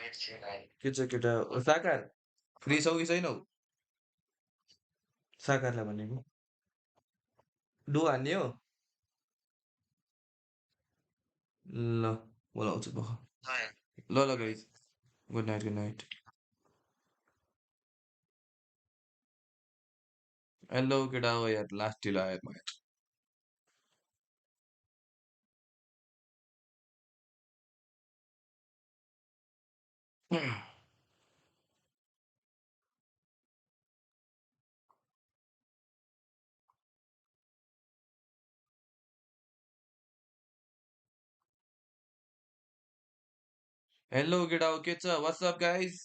के छ केटा साकार फ्री छौ कि छैनौ साकारलाई भनेको डु हान्ने हो ल बोलाउँछु पख ल ल गाइज गुड नाइट हेलो केटा हो यार लास्ट ढिलो आयो म हेलो केटा हो के छ व्हाट्सअप गाइज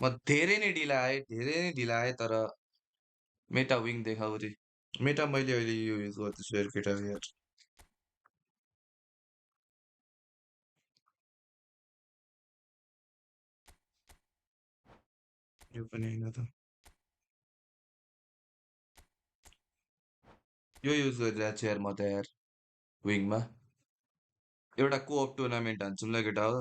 म धेरै नै ढिला आएँ तर मेटा विङ देखाउ रे मेटा मैले अहिले यो युज गर्दैछु यार केटा यार यो पनि होइन त यो युज गरिरहेको छु यार म त यार विङमा एउटा कोअप टुर्नामेन्ट हान्छौँ ल केटा हो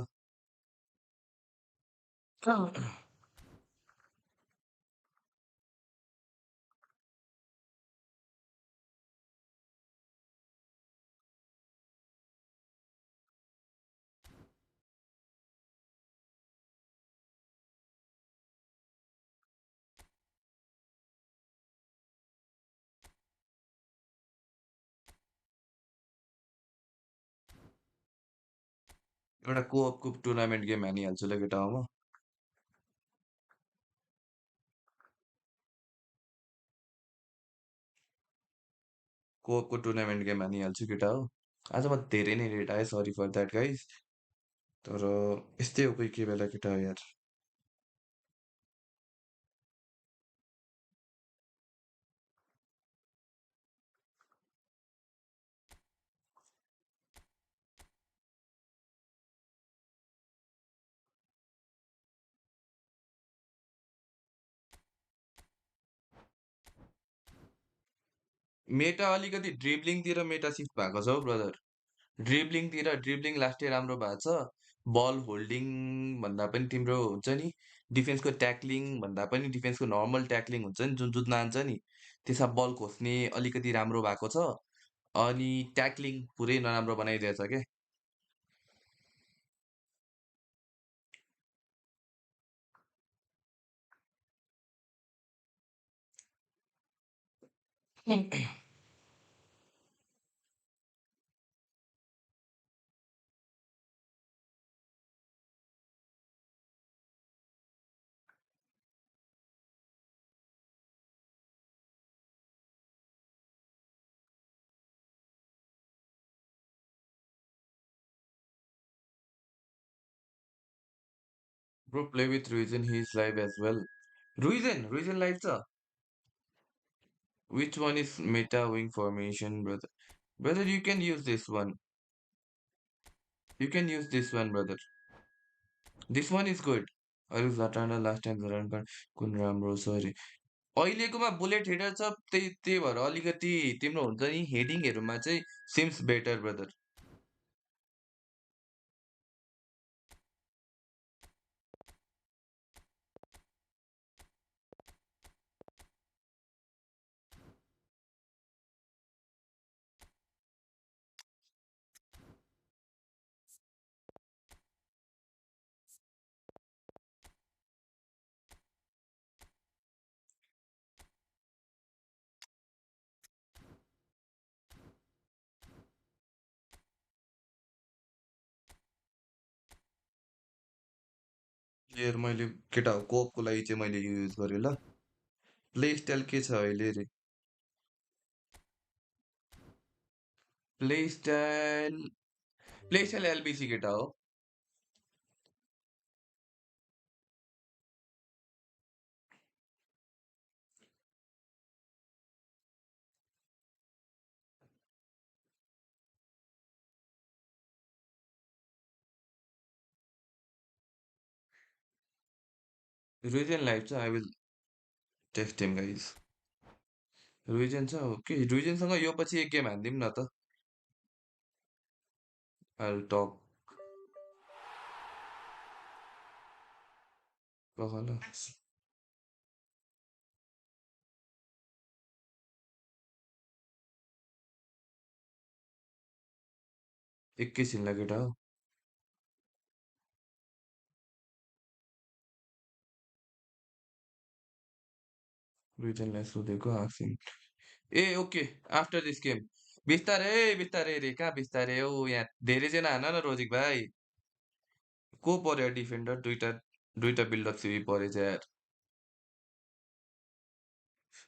एउटा कोअपको टुर्नामेन्ट गेम हानिहाल्छु ल केटा हो म कोअपको टुर्नामेन्ट गेम हानिहाल्छु केटा हो आज म धेरै नै लेट आएँ सरी फर द्याट गाइज तर यस्तै हो कोही कोही बेला केटा हो यार मेटा अलिकति ड्रिब्लिङतिर मेटा सिफ्ट भएको छ हौ ब्रदर ड्रिब्लिङ लास्टै राम्रो भएको छ बल होल्डिङ भन्दा पनि तिम्रो हुन्छ नि डिफेन्सको ट्याक्लिङ भन्दा पनि डिफेन्सको नर्मल ट्याक्लिङ हुन्छ नि जुन जुत्न हान्छ नि त्यसमा बल खोस्ने अलिकति राम्रो भएको छ अनि ट्याक्लिङ पुरै नराम्रो बनाइदिएछ के ब्रो प्ले विथ रुइजन he is live as well रुइजन लाइभ छ which one is meta wing formation brother you can use this one you can use this one brother this one is good अरू झटाना last time झटाना कुन राम्रो सरी अहिलेकोमा bullet header छ त्यही भएर अलिकति तिम्रो हुन्छ नि हेडिङहरूमा चाहिँ सिम्स बेटर ब्रदर प्लेयर मैले केटा हो कोपको लागि चाहिँ मैले यो युज गरेँ ल प्ले स्टाइल के छ अहिले रे प्ले स्टाइल एलबिसी केटा हो रुइजन लाइभ छ I will text him guys रुइजन छ ओके रुइजनसँग यो पछि एक गेम हानिदिउँ न त आई विल टक कहला एकैछिनलाई केटा हो दुईजनालाई सोधेको आक्सिन ए ओके आफ्टर दिस गेम बिस्तारै रे कहाँ बिस्तारै हो यहाँ धेरैजना हान न रोजिक भाइ को पर्यो डिफेन्डर दुईटा दुईटा बिल्डअप सिबी परेछ यार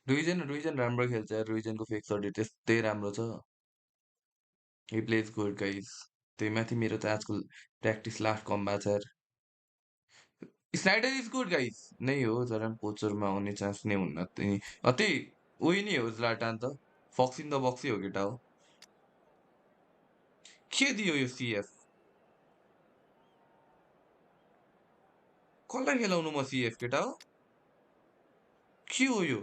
दुईजना राम्रो खेल्छ यार दुईजनाको फेक सर्ट त्यस्तै राम्रो छ हि प्लेज गुड गाइज त्यही माथि मेरो त आजकल प्र्याक्टिस लास्ट कम भएको छ यार स्नाइडर इज गुड गाइज नै हो तर पोचरमा आउने चान्स नै हुन्न त्यही त्यही उही नै हो ज्लाटान त फक्स इन द बक्सै हो केटा हो के दियो यो सिएफ कसलाई खेलाउनु म सिएफ केटा हो के हो यो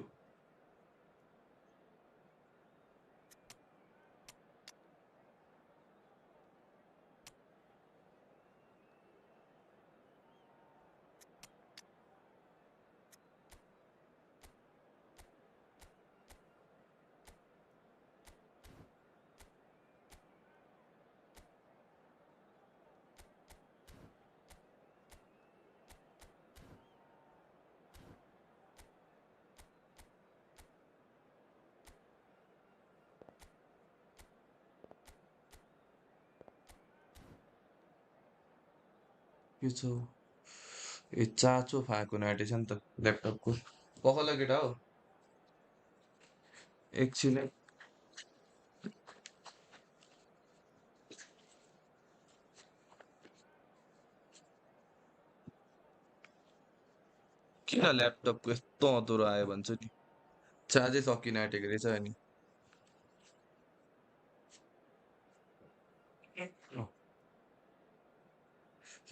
के छ ए चाचो फाको नाटेछ नि त ल्यापटपको कसलाई केटा हो एकछिन है किन ल्यापटपको यस्तो अधुरो आयो भन्छु नि चार्जै सकिन आँटेको रहेछ अनि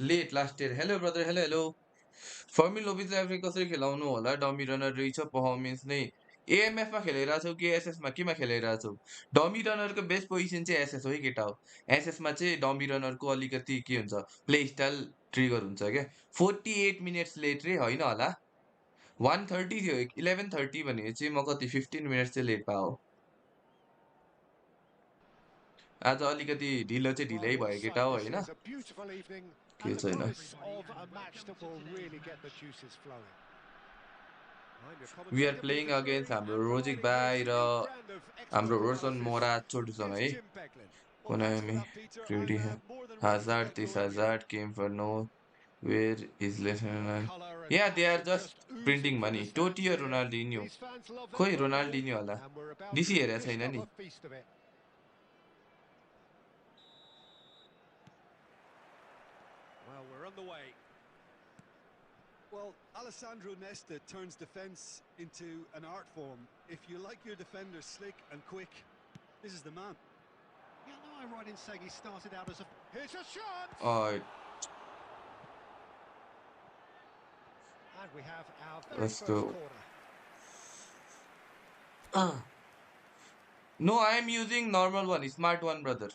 late last year hello brother hello hello फर्मी लोबिजलाई आफै कसरी खेलाउनु होला डमी रनर रहेछ पर्फर्मेन्स नै एएमएफमा खेलिरहेछौ कि एसएसमा केमा खेलिरहेछौ डमी रनरको बेस्ट पोजिसन चाहिँ एसएस हो है केटा हो एसएसमा चाहिँ डमी रनरको अलिकति के हुन्छ प्ले स्टाइल ट्रिगर हुन्छ क्या 48 मिनट्स लेट रे होइन होला 1:30 थियो 11:30 भने चाहिँ म कति 15 मिनट्स चाहिँ लेट पाओ आज अलिकति ढिलो चाहिँ ढिलै भयो केटा हो होइन के छैन वी आर प्लेइङ अगेन्स्ट हाम्रो रोजिक भाइ र हाम्रो रोशन मोरा छोटुसँग है Konami, Rudy Hazard, this Hazard came for no where is lesson. Yeah, they are just printing money. Totti or Ronaldinho. खोइ Ronaldinho होला डिसी हेरेको छैन नि Well, we're on the way. Well, Alessandro Nesta turns defence into an art form. If you like your defenders slick and quick, this is the man. Yeah, no, I'm right in saying he started out as a... Here's a shot! And we have our very Let's first go. corner. No, I am using normal one, smart one, brother.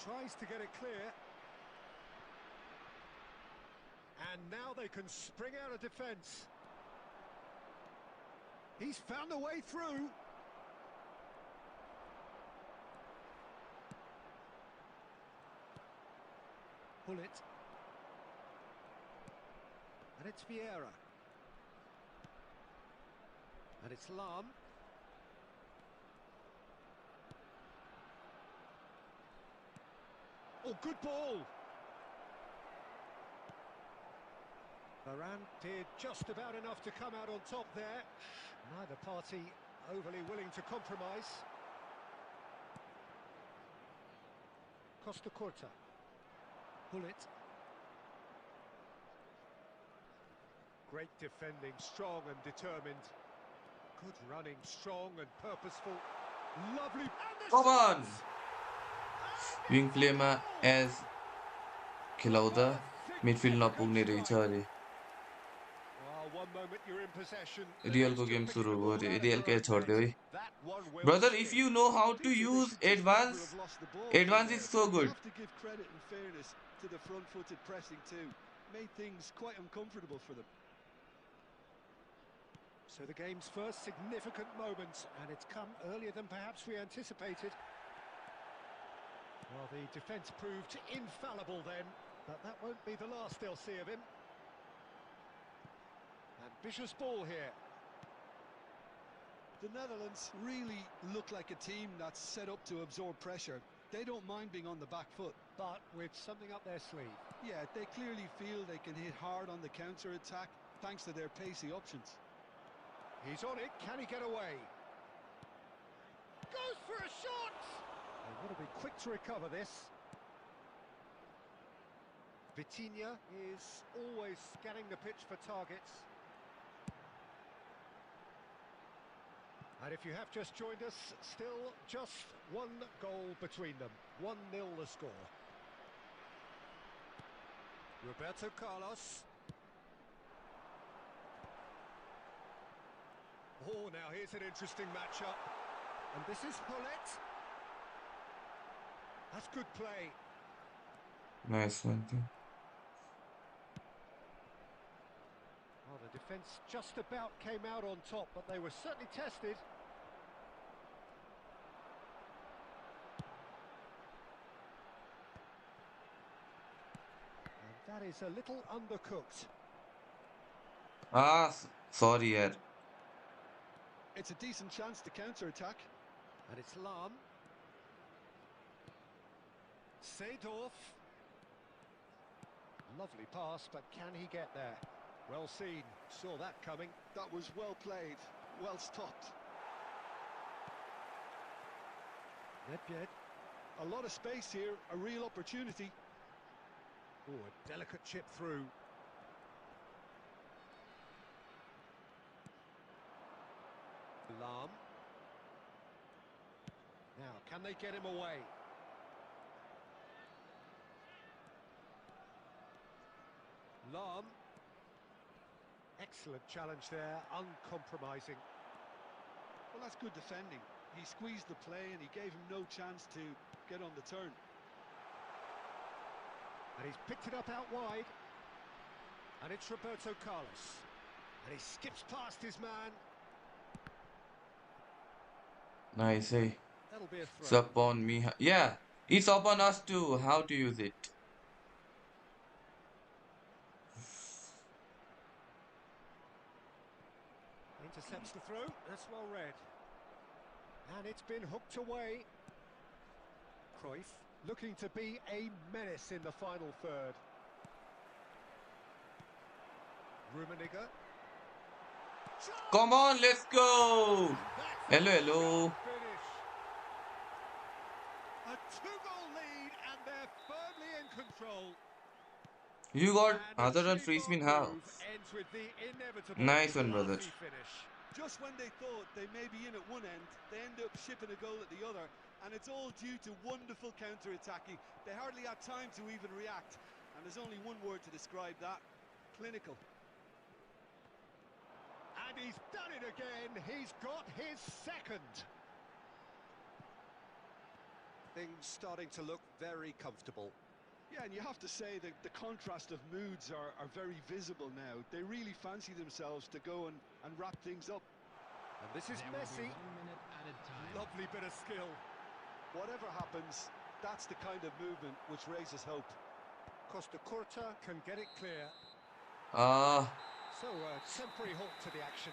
Tries to get it clear. And now they can spring out of defence. He's found a way through. Pull it. And it's Vieira. And it's Lam. Oh, good ball. Varane did just about enough to come out on top there. Neither party overly willing to compromise. Costa Curta. Pull it. Great defending, strong and determined. Good running, strong and purposeful. Lovely. Come on! Wing playमा as खेलाउँदा midfield नपुग्ने रहेछ अरे रियलको game सुरु भयो अरे रियलकै छोडिदियो है One well Brother, if steered. you know I how do to think they use should just never have advance, lost the ball from advance is there, but so you good. have to give credit and fairness to the front-footed pressing too. Made things quite uncomfortable for them. So the game's first significant moment, and it's come earlier than perhaps we anticipated. Well, the defence proved infallible then, but that won't be the last they'll see of him. Ambitious ball here. The Netherlands really look like a team that's set up to absorb pressure. They don't mind being on the back foot. But with something up their sleeve. Yeah, they clearly feel they can hit hard on the counter-attack thanks to their pacey options. He's on it, can he get away? Goes for a shot! They want to be quick to recover this. Vitinha is always scanning the pitch for targets. And if you have just joined us, still just one goal between them. 1-0 the score. Roberto Carlos. Oh, now here's an interesting matchup. And this is Hullet. That's good play. Nice one. Well, the defence just about came out on top, but they were certainly tested. And that is a little undercooked. Ah, sorry, yaar. It's a decent chance to counter-attack. And it's Lahm. Seedorf. Lovely pass, but can he get there? Well seen, saw that coming. That was well played, well stopped. Nedved. A lot of space here, a real opportunity. Oh, a delicate chip through. Lahm. Now, can they get him away? Lahm. Excellent challenge there, uncompromising. Well, that's good defending. He squeezed the play and he gave him no chance to get on the turn. And he's picked it up out wide. And it's Roberto Carlos. And he skips past his man. Nice, eh? That'll be a It's throw. up on me. Yeah, it's up on us too. How to use it. Intercepts the throw. That's well read. And it's been hooked away. Cruyff looking to be a menace in the final third. Rummenigge. Come on, let's go. Hello, That's a hello. sharp finish. A two-goal lead, and they're firmly in control. You got And a other free spin. trademark How? move ends with the inevitable Nice one, brother. classy finish. Just when they thought they may be in at one end, they end up shipping a goal at the other, and it's all due to wonderful counter-attacking. They hardly had time to even react, and there's only one word to describe that: clinical. And he's done it again. He's got his second. Things starting to look very comfortable. Yeah, and you have to say that the contrast of moods are very visible now. They really fancy themselves to go and wrap things up. And this is Messi. 1 minute at a time. Lovely bit of skill. Whatever happens, that's the kind of movement which raises hope. Costa Curta can get it clear. Ah, So a temporary halt to the action.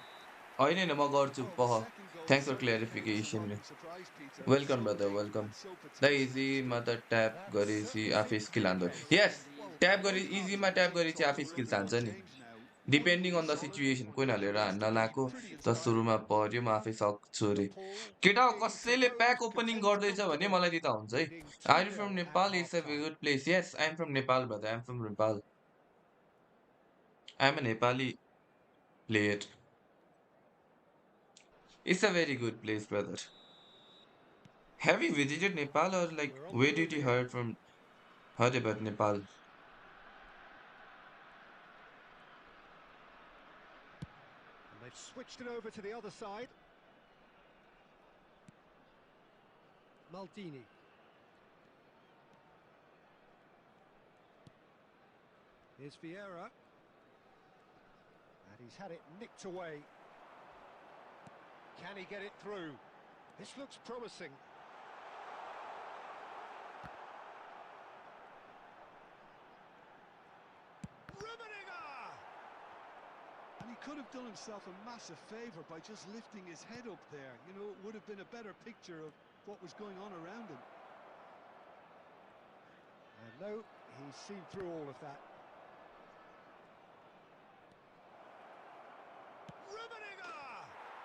होइन होइन म गर्छु Well, the पह second goal thanks for certainly came as a clarification welcome surprise, Peter. Welcome So brother big welcome and so the potential. इजीमा त tap That गरेपछि certainly आफै seems to be skill the हान्दो case. Yes Well, tap गरे both halves इजीमा of the tap team's गरेपछि on आफै for skills everyone's हान्छ नि games now. One depending really on the solid, situation and कोही the हालेर rest हान्न looking लाएको pretty त inspired. सुरुमा पर्यो म आफै सक्छु The अरे Paul केटा looking कसैले प्याक composed, ओपनिङ content, गर्दैछ भने comfortable, मलाई दिँदा हुन्छ है leading are you 2-0 from at Nepal it's a half-time. Good place yes I am from Nepal brother I am from Nepal I am a Nepali player it's a very good place brother Have you visited Nepal or like We're on the where move did you again. heard about Nepal? And they've switched it over to the other side. Maldini. Here's Vieira. And he's had it nicked away. Can he get it through? This looks promising. And he could have done himself a massive favour by just lifting his head up there. You know, it would have been a better picture of what was going on around him. And no, he's seen through all of that.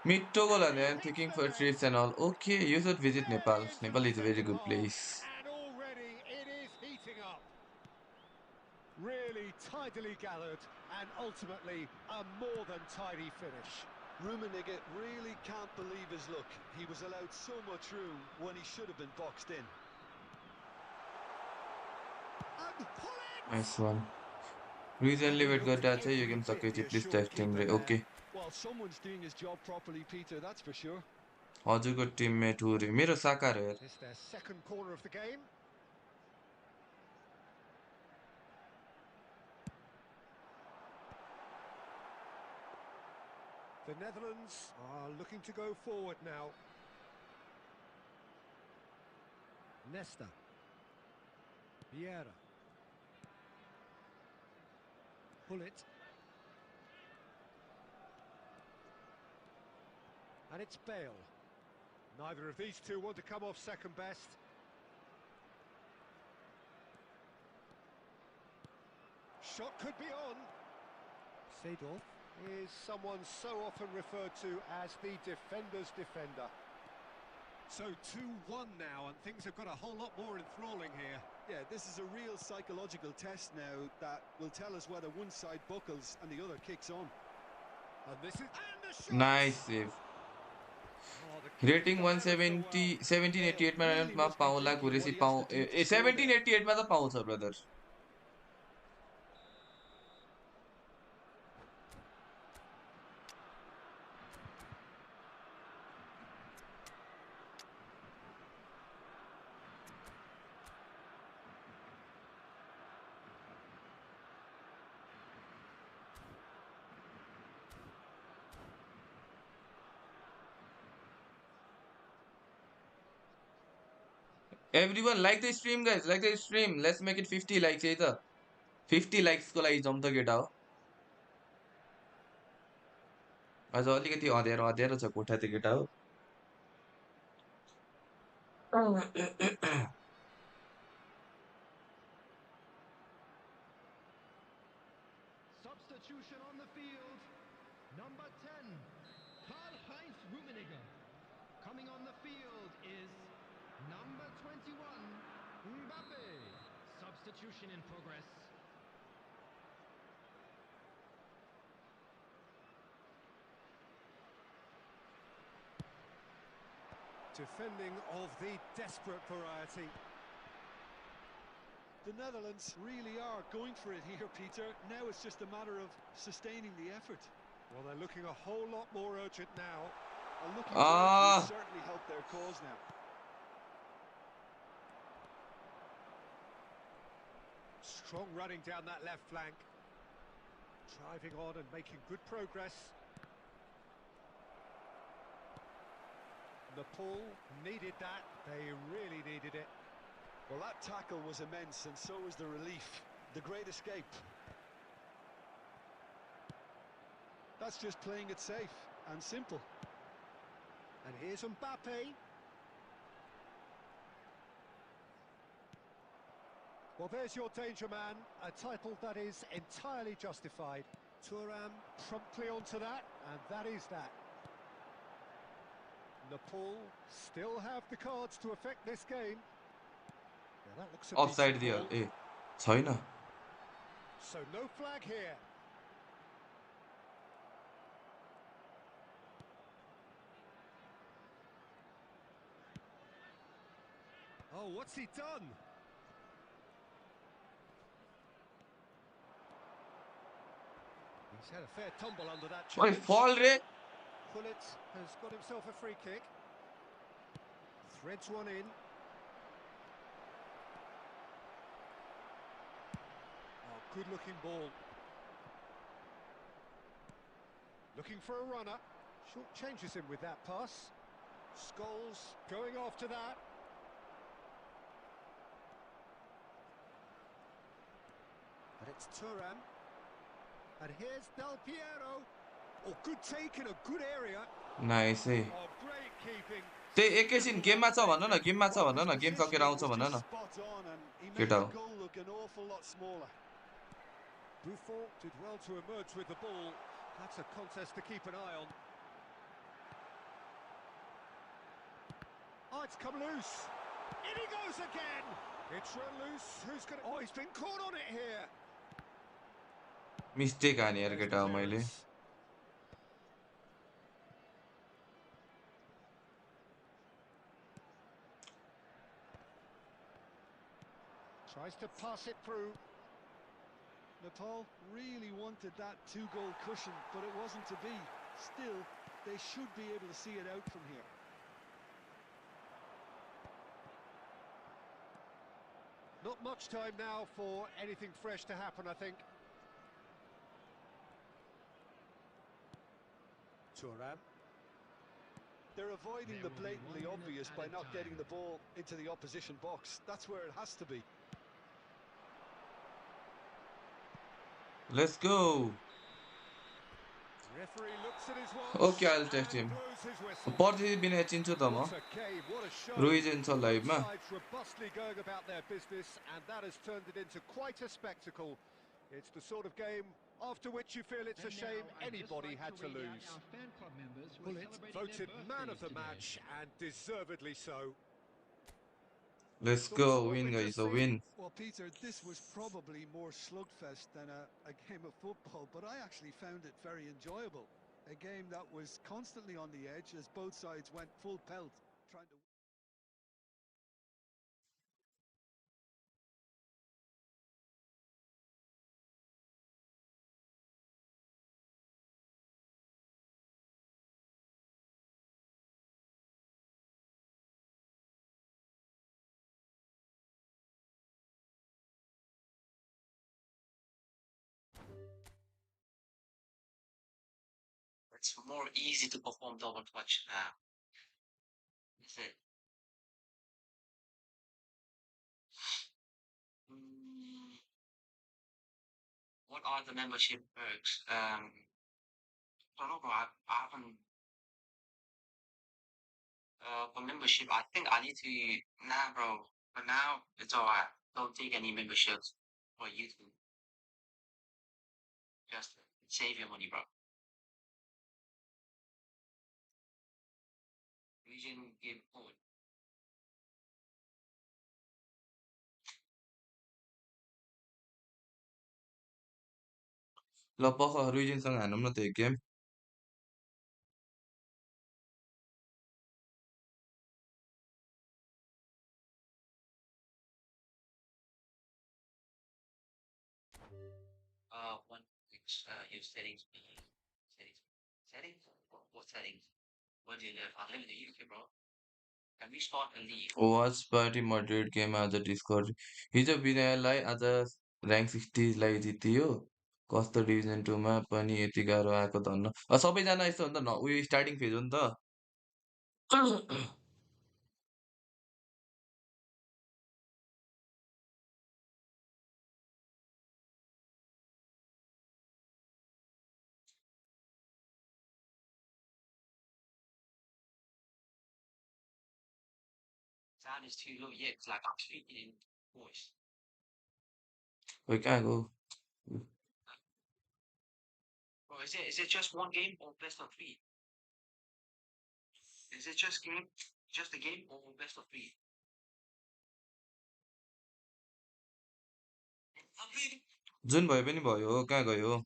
Meet Togoland He and hits picking the for net. trips and all. Okay, you should visit Very Nepal. Nepal is a very interesting good pass, place. and already it is heating up. Really tidily gathered, and ultimately a more than tidy finish. Rummenigge really can't believe his luck. He was allowed so much room when he should have been boxed in. And pull it! Nice one. Recently He wait looked गरिरहेको छ यो every game bit the सकेपछि please assured testing keeper रे there. Okay Well, someone's doing his job properly, Peter, that's for sure. हजुरको teammate हो रे मेरो साकार हो यार It's their second corner of the game. The Netherlands are looking to go forward now. Nesta. Vieira. Pull it. And it's Bale. Neither of these two want to come off second best. Shot could be on. Seedorf is someone so often referred to as the defender's defender. So 2-1 now, and things have got a whole lot more enthralling here. Yeah, this is a real psychological test now that will tell us whether one side buckles and the other kicks on. And this is... And the shot! Nice save Oh, the keeper rating got there so well. Bale 1788 मा really must be Paula thinking what Qureshi he has पाउ to do to A score there. 1788 मा त पाउँछ brother Everyone like the stream guys like the stream let's make it 50 likes है त 50 likes को लागि जम त केटा हो अझ अलिकति अँध्यारो अँध्यारो छ कोठा त केटा हो Substitution on the field. Number 10, Karl-Heinz Rummenigge. Coming on the field is number 21, Mbappe. Substitution in progress. Defending of the desperate variety. The Netherlands really are going for it here, Peter. Now it's just a matter of sustaining the effort. Well, they're looking a whole lot more urgent now. A lucky break Ah. will certainly help their cause now. Strong running down that left flank. Driving on and making good progress. Nepal needed that. They really needed it. Well, that tackle was immense, and so was the relief. The great escape. That's just playing it safe and simple. And here's Mbappe. Well, there's your danger man, a title that is entirely justified. Thuram promptly onto that, and that is that. Nepal still have the cards to affect this game. Yeah, that looks a offside decent दियो ball. ए छैन So no flag here. Oh, what's he done? He's had a fair tumble under that ओइ challenge. फल रे Pullet has got himself a free kick. Threads one in. Good-looking ball. Looking for a runner. Short changes him with that pass. Scholes going after that. But it's Turan. And here's Del Piero. Oh, good take in a good area. Nice है Oh, great keeping. त्यही एकैछिन Simple गेममा one छ then. भन न गेममा छ Well, भन his न गेम सकेर positioning आउँछ was भन just न spot on, and he made केटा the हो goal look an awful lot smaller. Buffon did well to emerge with the ball. That's a contest to keep an eye on. Oh, it's come loose. In he goes again. It's run loose. Who's going to... Oh, he's been caught on it here. Mistake हाने यार There's केटा हो मैले clearance. Tries to pass it through. Nepal really wanted that two-goal cushion, but it wasn't to be. Still, they should be able to see it out from here. Not much time now for anything fresh to happen, I think. Turan. They're avoiding There the will be blatantly 1 minute obvious by added not getting time. the ball into the opposition box. That's where it has to be. Let's go Referee looks at his okay watch I will text and him blows his whistle. पर्सि बिना चिन्छु त म What a game, what a show. रोइजेन छ Both लाइभमा sides robustly going about their business, and that has turned it into quite a spectacle. It's the sort of game after which you feel it's a And shame now I'd just anybody like had to to read out lose. our fan club members who are Bullet celebrating their voted man of birthdays the today. match, and deservedly so. Let's go Thoughts on what win we've guys just a seen? Win Well, Peter, this was probably more slugfest than a game of football, but I actually found it very enjoyable. A game that was constantly on the edge as both sides went full pelt, trying to... It's more easy to perform double clutch now. Is it? Mm, what are the membership perks? I don't know, bro. I haven't. For membership, I think I need to. Nah, bro. For now, it's alright. Don't take any memberships for YouTube. Just save your money, bro. Region game code. ल पख रुइजेनसँग हानौँ न त एक game One fix, use settings. Settings. Settings? What settings? Where do you live? I live in the UK, bro. Can we start a league? Watch party moderate game आज discard हिजो विनयलाई आज rank 60लाई जितियो कस्तो division 2मा पनि यति गाह्रो आएको धन्न सबैजना यस्तो हो नि त उयो स्टार्टिङ फेज हो नि त Sound is too low. Yeah, it's like I'm speaking in voice. खोइ कहाँ गयो Bro, is it just one game or best of three? Is it just a game or best of three? जुन भए पनि भयो कहाँ गयो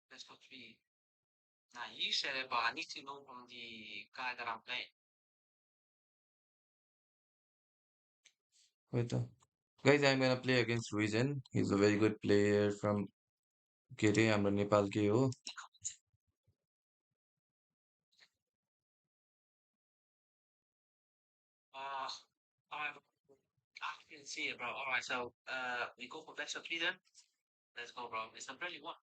Best of three. Nah, you said it, but I need to know from the guy that I'm playing. खोइ त guys I'm gonna play against Ruizen he's a very good player from के अरे हाम्रो नेपालकै हो Uh, I can see it, bro. All right, so we go for best of three then. Let's go, bro. It's a brilliant one.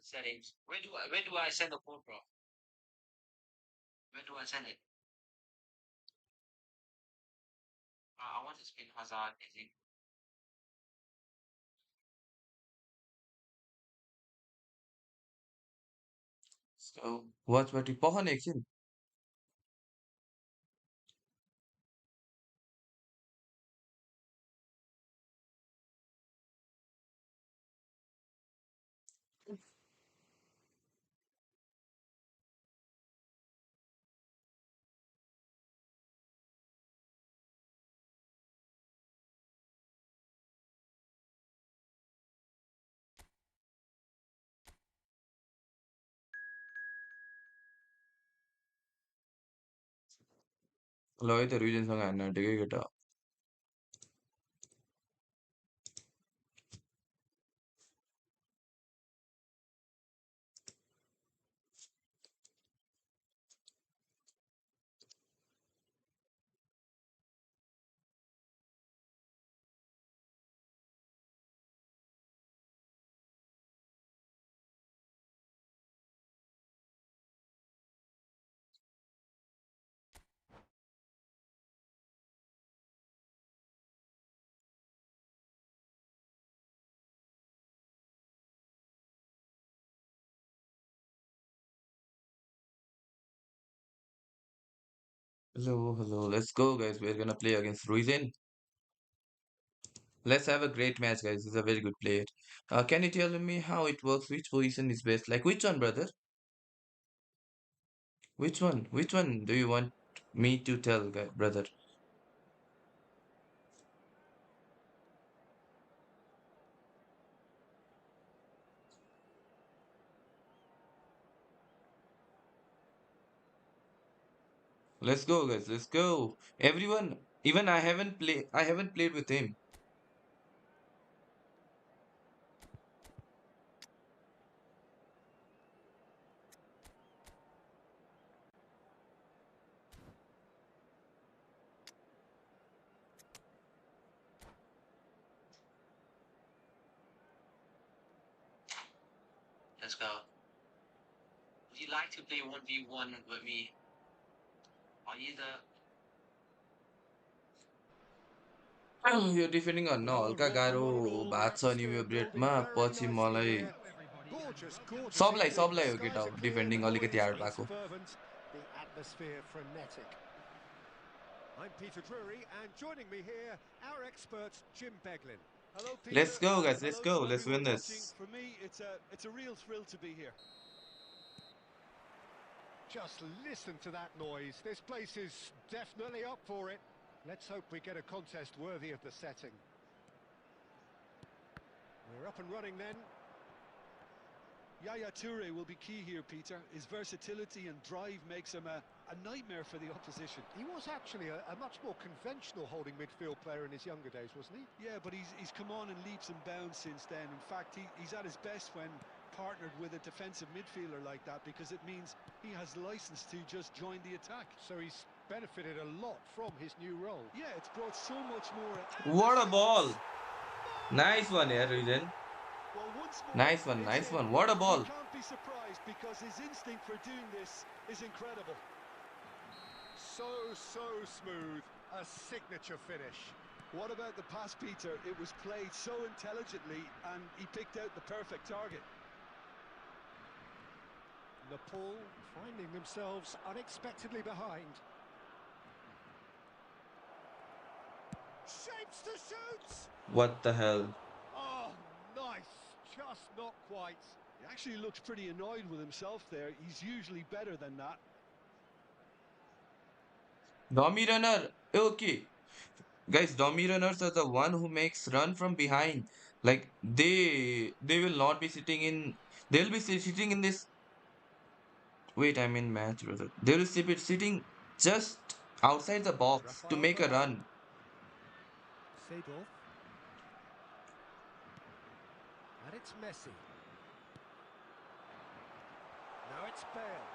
Settings. Where do I send the code, bro? Where do I send it? I want to spin Hazard. I think. so watchबाट पख न एकछिन ल है त रिजनसँग हान्न आँटेकै केटा hello, let's go, guys. We're gonna play against Ruizen. Let's have a great match, guys. He's a very good player. Can you tell me how it works? Which position is best? Like, which one, brother? Which one? Which one do you want me to tell, guy, brother? Let's go, guys. Let's go. Everyone, even I haven't played with him. Let's go. Would you like to play 1v1 with me? Are you the yo defending गर्न Well, हल्का what a गाह्रो wonderful भएको छ नि यो atmosphere building ब्रेडमा very पछि nicely मलाई here. Gorgeous, gorgeous सबलाई evening. सबलाई हो केटा Skies हो are clear, डिफेन्डिङ the अलिकति noise हार्ड is भएको fervent, the atmosphere frenetic. I'm Peter Drury, and joining me here, our expert Jim Beglin. Hello, let's Peter, go and guys let's hello go to let's everyone win this watching. For me, it's a real thrill to be here. Just listen to that noise. This place is definitely up for it. Let's hope we get a contest worthy of the setting. We're up and running then. Yaya Toure will be key here, Peter. His versatility and drive makes him a nightmare for the opposition. He was actually a much more conventional holding midfield player in his younger days, wasn't he? Yeah, but he's come on in leaps and bounds since then. In fact, he's at his best when partnered with a defensive midfielder like that, because it means he has license to just join the attack. So he's benefited a lot from his new role. Yeah, it's brought so much more. What a ball! Nice one here, Ruizen. Well, once more, it's Nice in. one. What a You ball! can't be surprised because his instinct for doing this is incredible. So smooth. A signature finish. What about the pass, Peter? It was played so intelligently and he picked out the perfect target. Nepal finding themselves unexpectedly behind. Shapes to shoot! What the hell? Oh, nice. Just not quite. He actually looks pretty annoyed with himself there. He's usually better than that. Dummy runner. Okay. Guys, dummy runners are the one who makes run from behind. Like they will not be sitting in they'll be sitting in this wait, I'm in match, brother. They will be sitting just outside the box to Rafael make a Varane. run. Seedorf. And it's Messi. Now it's Bale.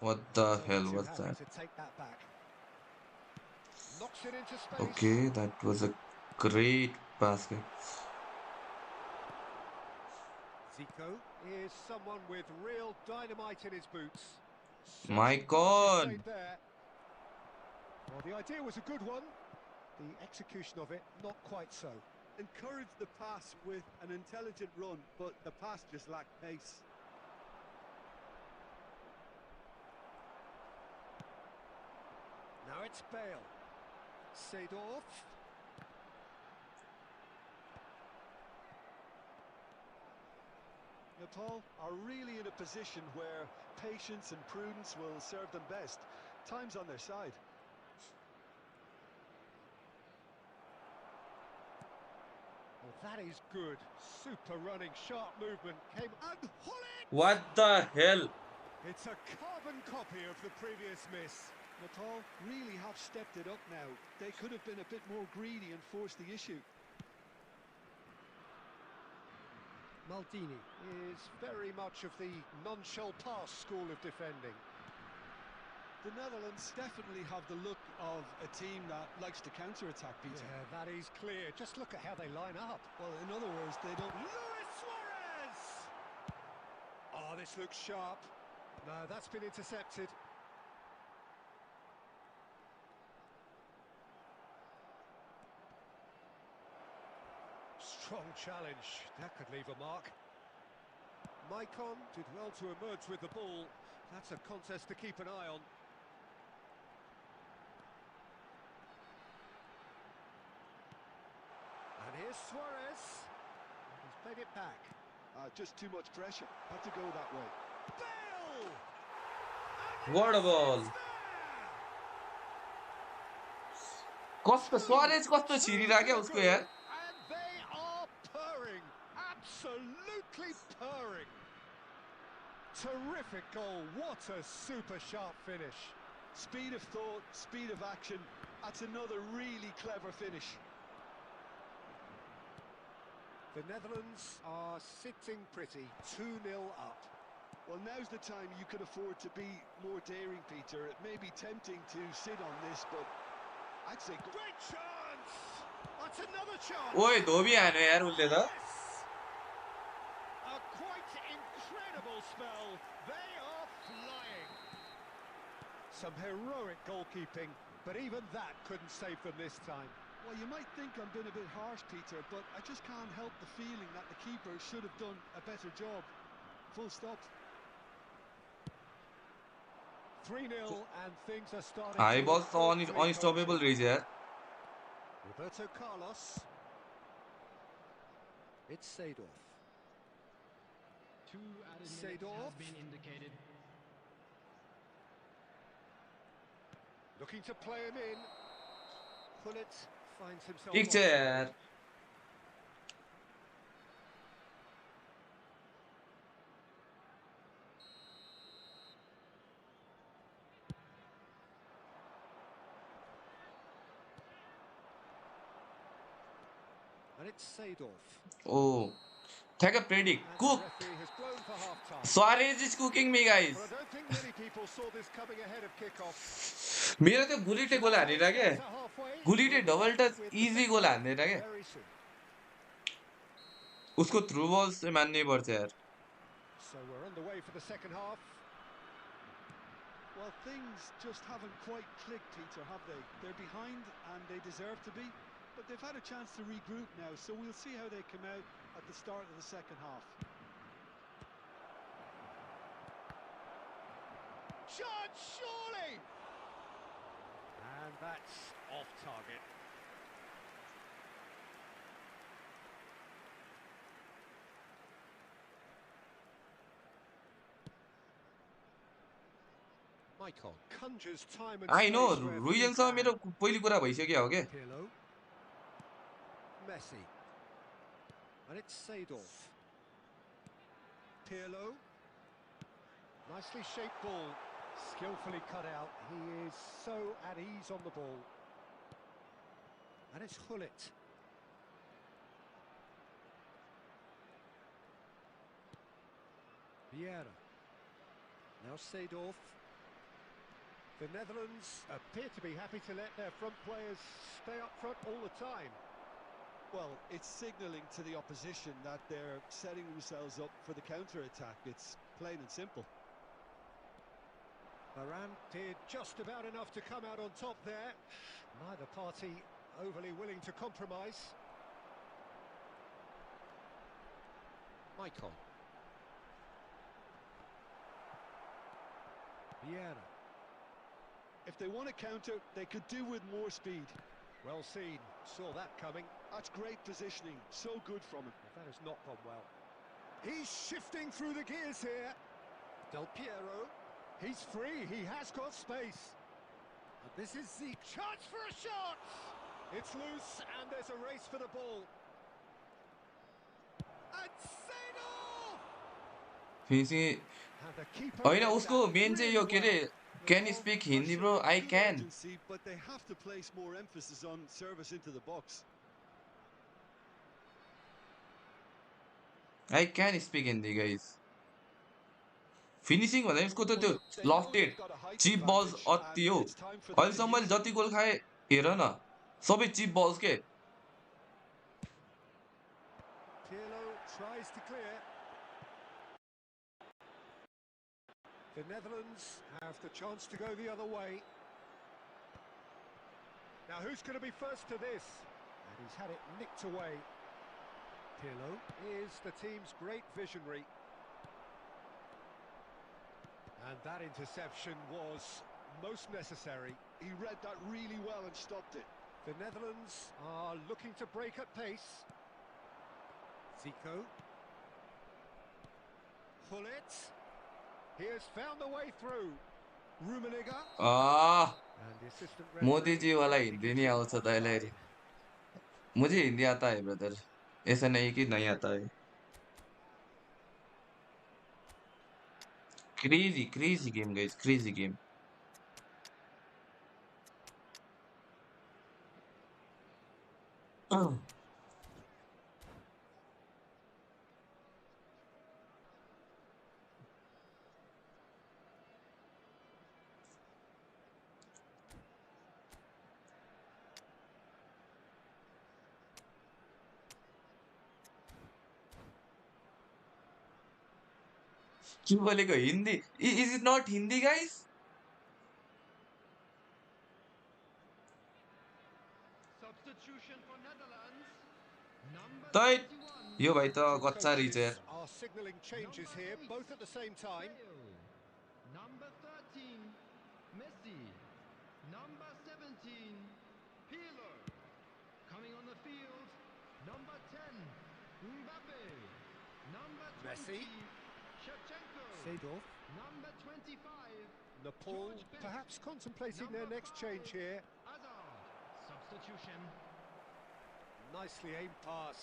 What the Won't be hell too was happy that? to take that back. Knocks it into space. Okay, that was a great basket. Zico is someone with real dynamite in his boots. My Searching passes God! played there. Well, the idea was a good one. The execution of it, not quite so. Encouraged the pass with an intelligent run, but the pass just lacked pace. Now it's Bale. Seedorf. Nepal are really in a position where patience and prudence will serve them best. Time's on their side. Well, that is good. Super running, sharp movement. Came and Hullet! What the hell? It's a carbon copy of the previous miss. Nepal really have stepped it up now. They could have been a bit more greedy and forced the issue. Maldini is very much of the non-shell pass school of defending. The Netherlands definitely have the look of a team that likes to counter-attack, Peter. Yeah, that is clear. Just look at how they line up. Well, in other words, they don't... Luis Suarez! Oh, this looks sharp. No, that's been intercepted. Strong challenge. That could leave a mark. Maicon did well to emerge with the ball. That's a contest to keep an eye on. And here's Suarez. He's played it back. just too much pressure. Had to go that way. Bale! What a ball! कस्तो Suárez कस्तो छिरिराख्यो उसको यार And they are purring, absolutely purring. Terrific goal, what a super sharp finish. Speed of thought, speed of action. That's another really clever finish. The Netherlands are sitting pretty, 2-0 up. Well, now's the time you could afford to be more daring, Peter. It may be tempting to sit on this, but I'd say... Great chance! That's another chance! ओए धोबी हान्यो यार उसले त Yes! A quite incredible spell. They are flying. Some heroic goalkeeping, but even that couldn't save them this time. Well, you might think I'm being a bit harsh, Peter, but I just can't help the feeling that the keeper should have done a better job. Full stop. 3-0 and things are starting I to was look on awfully unstoppable cozy. race यार Roberto Carlos. It's Seedorf. 2 added minutes Seedorf. has been indicated. Looking to play him in. Hullet finds himself ठिक छ offside. यार And it's Seedorf. Oh, take a predict. And Cook. the referee has blown for half-time. Suarez is cooking me, guys. But I don't think many people saw this coming ahead of kickoff. मेरो त्यो गुलिटे गोल हानेर के गुलिटे double touch easy गोल हान्दैन के Very soon. उसको through ball से मान्नै पर्छ यार So we're on the way for the second half. Well, things just haven't quite clicked, Peter, have they? They're behind and they deserve to be, but they've had a chance to regroup now, so we'll see how they come out at the start of the second half. Chance, surely! And that's off target. Maicon conjures time and I know space where few रुइजनसँग मेरो can. पहिलो कुरा भइसक्यो हो के Pirlo. Messi. And it's Seedorf. Pirlo. Nicely shaped ball. Skillfully cut out. He is so at ease on the ball. And it's Hullet. Vieira. Now Seedorf. The Netherlands appear to be happy to let their front players stay up front all the time. Well, it's signalling to the opposition that they're setting themselves up for the counter-attack. It's plain and simple. Varane did just about enough to come out on top there. Neither party overly willing to compromise. Michael. Vieira. If they want to counter, they could do with more speed. Well seen, saw that coming. That's great positioning, so good from him. That has not gone well. He's shifting through the gears here. Del Piero. He's free, he has got space. And this is the chance for a shot! It's loose, and there's a race for the ball. And Seedorf! Finishing And the keeper होइन read उसको that main चाहिँ really यो के अरे well. Can you speak Hindi bro I can Urgency, but they have to place more emphasis on service into the box. I can speak Hindi guys finishing भन्दा उसको त Well, त्यो look, they know lofted they've got a height chip balls advantage, अति and हो it's time for them to अहिलेसम्म मैले use it. जति गोल खाएँ हेर न सबै चिप बल्स के Pirlo tries to clear. The Netherlands have the chance to go the other way. Now who's going to be first to this? And he's had it nicked away. Pirlo is the team's great visionary. And that interception was most necessary. He read that really well and stopped it. The Netherlands are looking to break at pace. Zico. Pullet. He has found the way through. Rummenigge. And the assistant Modi referee जी वाला rightly Hindi gives नहीं him आता था offside. मुझे हिंदी आता है brother ऐसा नहीं कि नहीं आता है crazy game guys crazy game के बोलेको Hindi is it not Hindi guys Substitution for Netherlands. Number तै 21. यो भाइ त Two गच्चा रहेछ coaches यार are signalling changes here, both at the same time. Bale. Number 13. Messi. Number 17. Pirlo. Coming on the field. Number 10. Mbappe. Number 20. Messi. Shevchenko. Seedorf. Number 25. Nepal perhaps contemplating their next change here. Hazard. Substitution. Nicely aimed pass.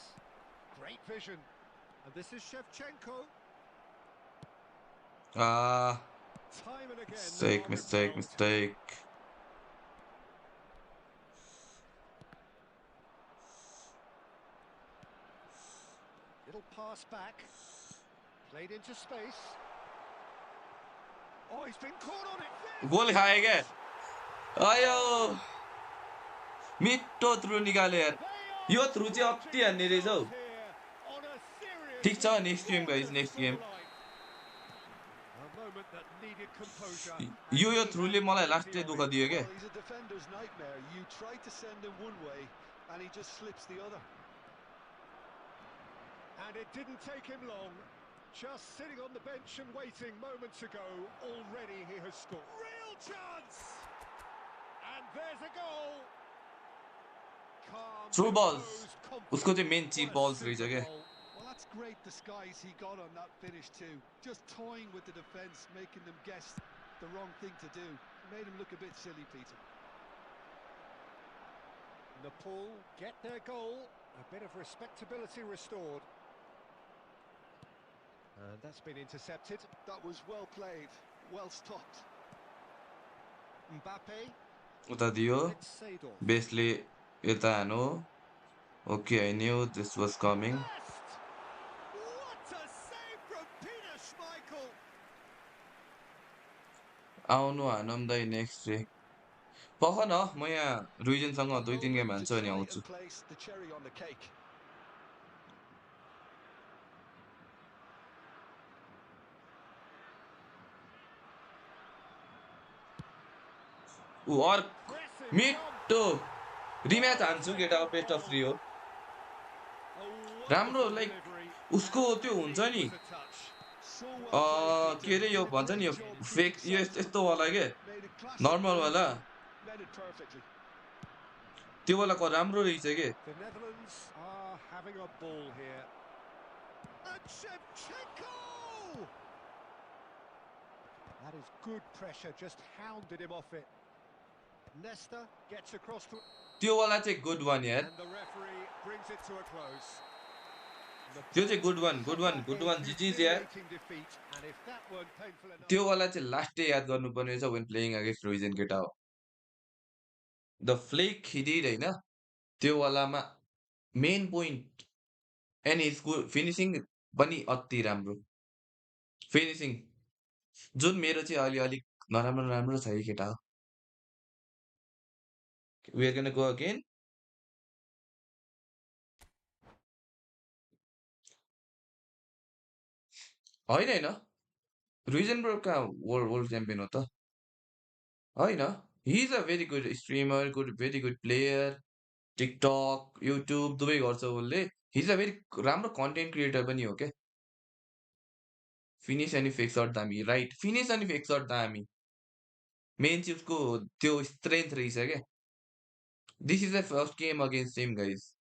Great vision. And this is Shevchenko. Time and again. they are repelled. mistake Little pass back. Played into space. Oh, he's been caught on it. गोल खाए क्या आयो मिठो through निकाल्यो यार यो through चाहिँ अति हान्ने रहेछ हौ ठिक छ next game guys next game यो थ्रुले मलाई लास्ट चाहिँ दुःख दियो के Well, he's a defender's nightmare. You try to send him one way, and he just slips the other. And it didn't take him long. Just sitting on the bench and waiting moments ago. Already he has scored. Real chance! And there's a goal. Calm, through balls composed, confident. उसको चाहिँ main chip What a balls रहेछ super क्या goal. Well, that's great disguise he got on that finish too. Just toying with the defence, making them guess the wrong thing to do. Made him look a bit silly, Peter. Nepal get their goal. A bit of respectability restored. And that's been intercepted. That was well played, well stopped. Mbappe. उता दियो It's Seedorf. बेसले यता हानो okay I knew this was coming Best! What a save from Peter Schmeichel! आउनु हानौँ दाइ next day पख न म यहाँ रुइजनसँग A 2-3 game moment to हान्छु अनि try आउँछु and place the cherry on the cake. ऊ अर्को Impressive jump. मिठो रिम्याच Oh, हान्छु केटा taken बेस्ट अफ ball. 3 हो A राम्रो wonderful लाइक delivery, उसको and त्यो really हुन्छ it नि was a touch. So well played, के Peter. अरे Did यो a भन्छ नि great यो job फेक keeping यो centre. यस्तो वाला के Made a classic normal move वाला and met it perfectly. त्यो वाला राम्रो रहेछ के The Netherlands are having a ball here. And Shevchenko! That is good pressure, just hounded him off it. Nesta gets across to... त्यो वाला चाहिँ good वान यार And the referee brings it to a close. त्यो चाहिँ Nepal good one suffer a जिजिज यार humiliating defeat, and if that weren't painful enough... त्यो वाला चाहिँ लास्ट डे याद गर्नुपर्ने रहेछ वेन प्लेइङ अगेन्स्ट रोइजन केटा हो द फ्लेक ही डिड हैन त्यो वालामा main point and his finishing पनि अति राम्रो फिनिसिङ जुन मेरो चाहिँ अलि अलिक नराम्रो राम्रो छ है केटा हो we are gonna go again होइन होइन रुइजन ब्रो कहाँ वर्ल्ड च्याम्पियन हो त होइन he is a very good streamer very good player TikTok YouTube दुवै गर्छ उसले हि इज अ भेरी राम्रो कन्टेन्ट क्रिएटर पनि हो क्या फिनिस अनि फेक सर्ट दामी राइट फिनिस अनि फेक सर्ट दामी मेन चाहिँ उसको त्यो स्ट्रेन्थ रहेछ क्या this is the first game against him guys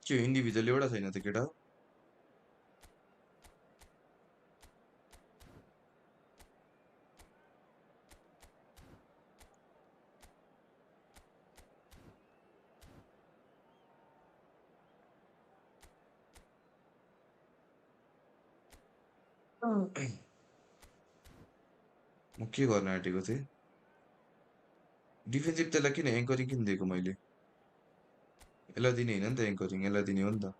त्यो इन्डिभिजुअल एउटा छैन त केटा म के गर्न आँटेको थिएँ डिफेन्सिभ त्यसलाई किन एङ्करिङ किन दिएको मैले यसलाई दिने होइन नि त एङ्करिङ यसलाई दिने हो नि त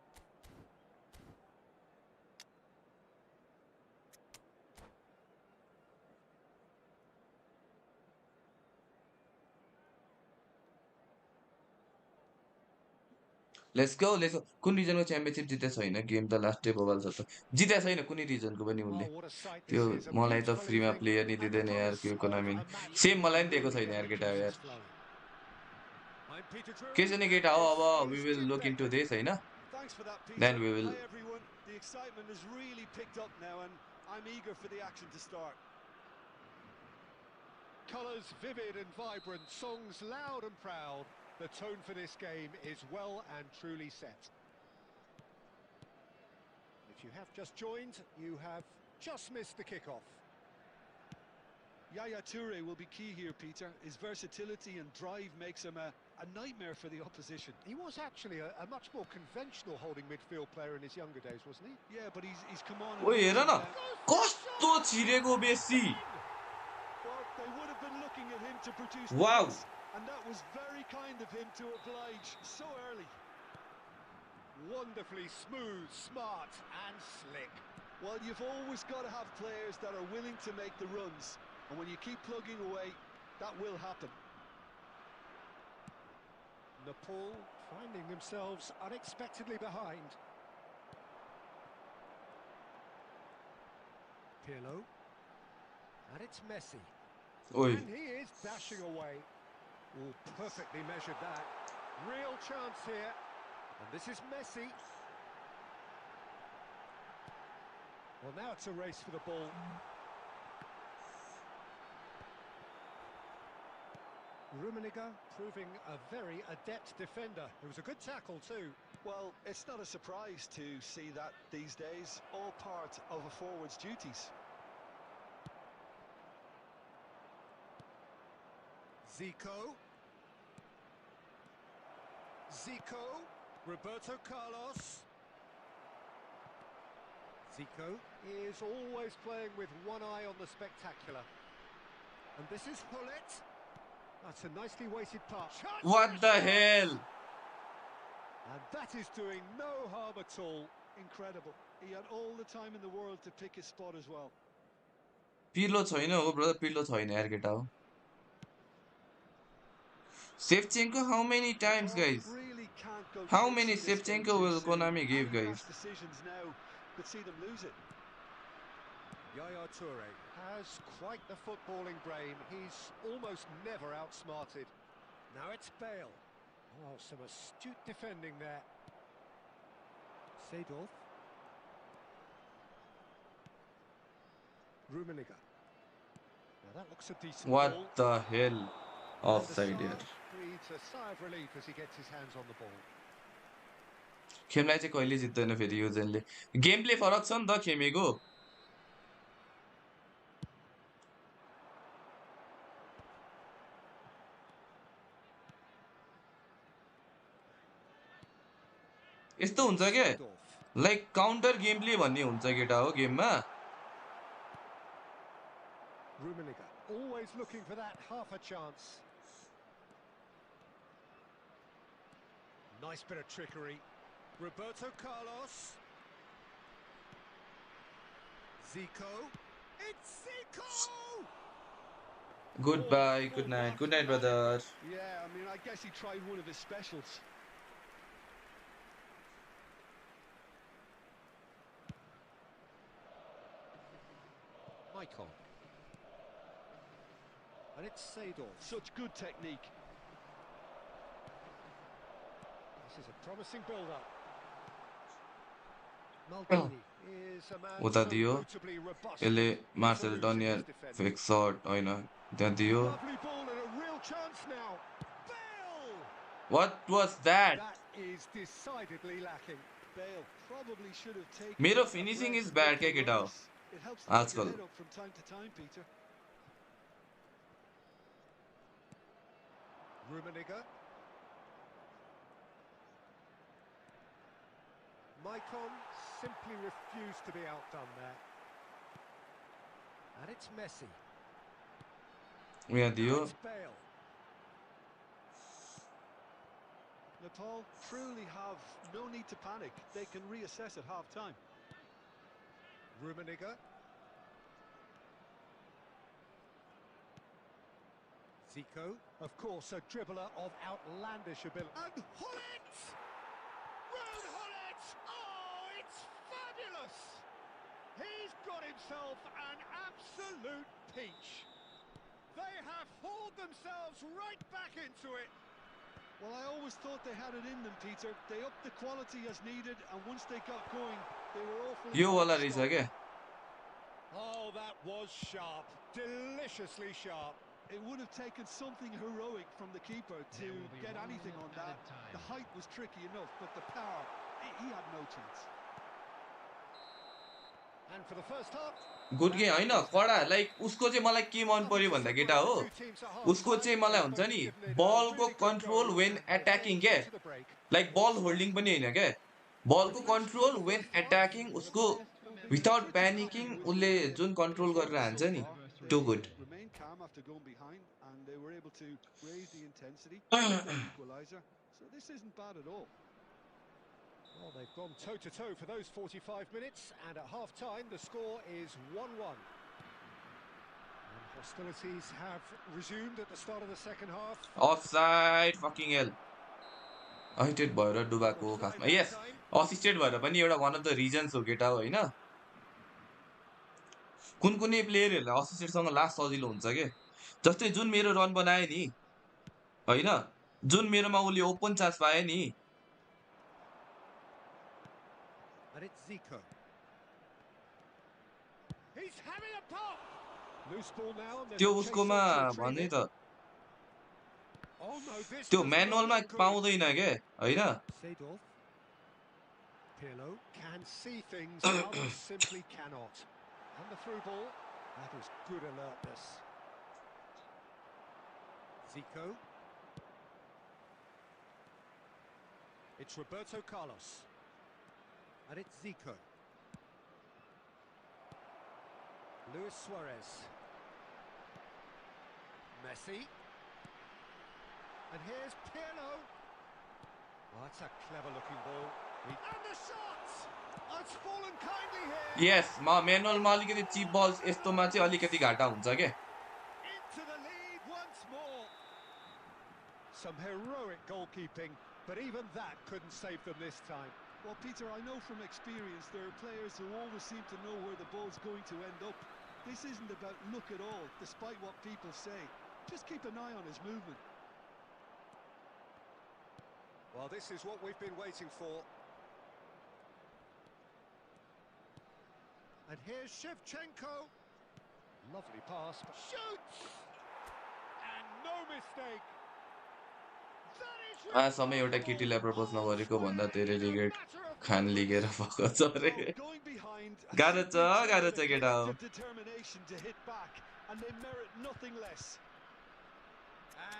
लेट्स गो कुन रिजनको च्याम्पियनसिप जितेको छैन गेम त लास्टै बगाल छ त जितेको छैन कुनै रिजनको पनि उसले Oh, what a sight त्यो this is. A मलाई त beautiful फ्रीमा evening प्लेयर नि and the दिँदैन यार promise त्यो of economy a match same that मलाई will नि दिएको really छैन get यार the केटा हो juices यार flowing. I'm Peter के Drury, छैन and केटा हो this अब we is will Jim look into Beckman. This होइन Thanks for that, then Peter. We will Hi, everyone. The excitement has really picked up now, and I'm eager for the action to start. Colours vivid and vibrant, songs loud and proud. The tone for this game is well and truly set. If you have just joined, you have just missed the kick-off. Yaya Toure will be key here, Peter. His versatility and drive makes him a nightmare for the opposition. He was actually a much more conventional holding midfield player in his younger days, wasn't he? Yeah, but he's come on oh in leaps हेर and न bounds. कस्तो छिरेको बेसी Well, they would have been looking at him to produce wow pace, and that was very kind of him to oblige so early. Wonderfully smooth, smart and slick. Well, you've always got to have players that are willing to make the runs, and when you keep plugging away, that will happen. Nepal finding themselves unexpectedly behind. Pirlo. And it's Messi. ओइ And he is dashing away. Oh, perfectly measured that. Real chance here. And this is Messi. Well, now it's a race for the ball. Rummenigge proving a very adept defender. It was a good tackle too. Well, it's not a surprise to see that these days, all part of a forward's duties. Zico. Zico. Roberto Carlos. Zico is always playing with one eye on the spectacular. And this is Hullet. That's a nicely weighted pass. What the hell? And that is doing no harm at all. Incredible. He had all the time in the world to pick his spot as well. Pillow छैन हो brother, pillow छैन यार केटा हो. Shevchenko, how many The times, ball guys? really can't go How many chasing this game Shevchenko too will soon. Konami give, Any guys? rash decisions now could see them lose it. Yaya Toure has quite the footballing brain. He's almost never outsmarted. Now it's Bale. Oh, some astute defending there. Seedorf. Rummenigge. Now that looks a decent ball. What the hell? And the Offside side यार. breathes a sigh of relief as he gets his hands on the ball. खेमलाई चाहिँ कहिले जित्दैन फेरि युजेनले. Game play फरक छ नि त खेमेको. यस्तो हुन्छ के, लाइक काउन्टर गेम प्ले भन्ने हुन्छ केटा हो गेममा. Rummenigge always looking for that half a chance. Nice bit of trickery. Roberto Carlos. Zico. It's Zico! Goodbye, good night, brother. Yeah, I mean, I guess he tried one of his specials. Maicon. And it's Seedorf. Such good technique. This is a promising build-up. Maldini is a man उता so दियो, notably robust. यसले He's Marcel elusive टनियर his defenders. Fake shot हैन, त्यहाँ दियो. Lovely ball and a real chance now. Bale! What was that? That is decidedly lacking. Bale probably should have taken मेरो a finishing breath is and bad looked क्या for केटा हो. runs. It helps to get your आजकल. head up from time to time, Peter. Rummenigge. Maicon simply refused to be outdone there. And it's Messi. यहाँ Now दियो. it's Bale. Nepal truly have no need to panic. They can reassess at half-time. Rummenigge. Zico, of course, a dribbler of outlandish ability. And Hullet! Road Hullet! Oh, it's fabulous! He's got himself an absolute peach. They have hauled themselves right back into it. Well, I always thought they had it in them, Peter. They upped the quality as needed, and once they got going, they were awfully yo hard वाला to रहेछ stop. क्या. Oh, that was sharp. Deliciously sharp. It would have taken something heroic from the keeper to There will be get one anything minute on that. added time. The height was tricky enough, but the power, he had no chance. And for the first half, good game हैन कडा. Like उसको चाहिँ मलाई के मन पर्यो भन्दा केटा हो, उसको चाहिँ मलाई हुन्छ नि बलको कन्ट्रोल व्हेन अट्याकिङ के, लाइक बल होल्डिङ पनि हैन के, बलको कन्ट्रोल व्हेन अट्याकिङ, उसको विदाउट प्यानिकिङ उसले जुन कन्ट्रोल गरेर हान्छ नि, too good. Remain calm after going behind, and they were able to raise the intensity, get the equaliser. So this isn't bad at all. Well, they've gone toe-to-toe for those 45 minutes, and at half-time the score is 1-1. And hostilities have resumed at the start of the second half. Offside fucking hello. Assisted भएर डुबाको हो खासमा. Yes, assisted भएर पनि एउटा one of the reasons हो केटा हो हैन. कुन कुनै प्लेयरहरुलाई असिस्टेडसँग लास्ट सजिलो हुन्छ के. जस्तै जुन मेरो रन बनाए नि हैन, जुन मेरोमा उले ओपन चान्स पाए नि, And it's Zico. He's having a pop! Loose ball now, and there's त्यो a chase उसकोमा on to retrieve भन्दै it. त Oh no, this त्यो does not म्यानुअलमा look good. पाउँदैन के हैन. Seedorf. Pirlo can see things others simply cannot. And the through ball, that is good alertness. Zico. It's Roberto Carlos. And it's Zico. Luis Suarez. Messi. And here's Pirlo. Well, that's a clever-looking ball. And the shot! Oh, it's fallen kindly here. Yes, manualमा अलिकति chip balls यस्तोमा चाहिँ अलिकति घाटा हुन्छ के. Into the lead once more. Some heroic goalkeeping, but even that couldn't save them this time. Well, Peter, I know from experience there are players who always seem to know where the ball's going to end up. This isn't about luck at all, despite what people say. Just keep an eye on his movement. Well, this is what we've been waiting for. And here's Shevchenko. Lovely pass, but shoots! And no mistake. आजसम्म एउटा केटीलाई propose नगरेको भन्दा धेरै regret Khan लिगेर भएको छ रे. Going behind, गाह्रो छ a केटा हो. collective determination to hit back, and they merit nothing less.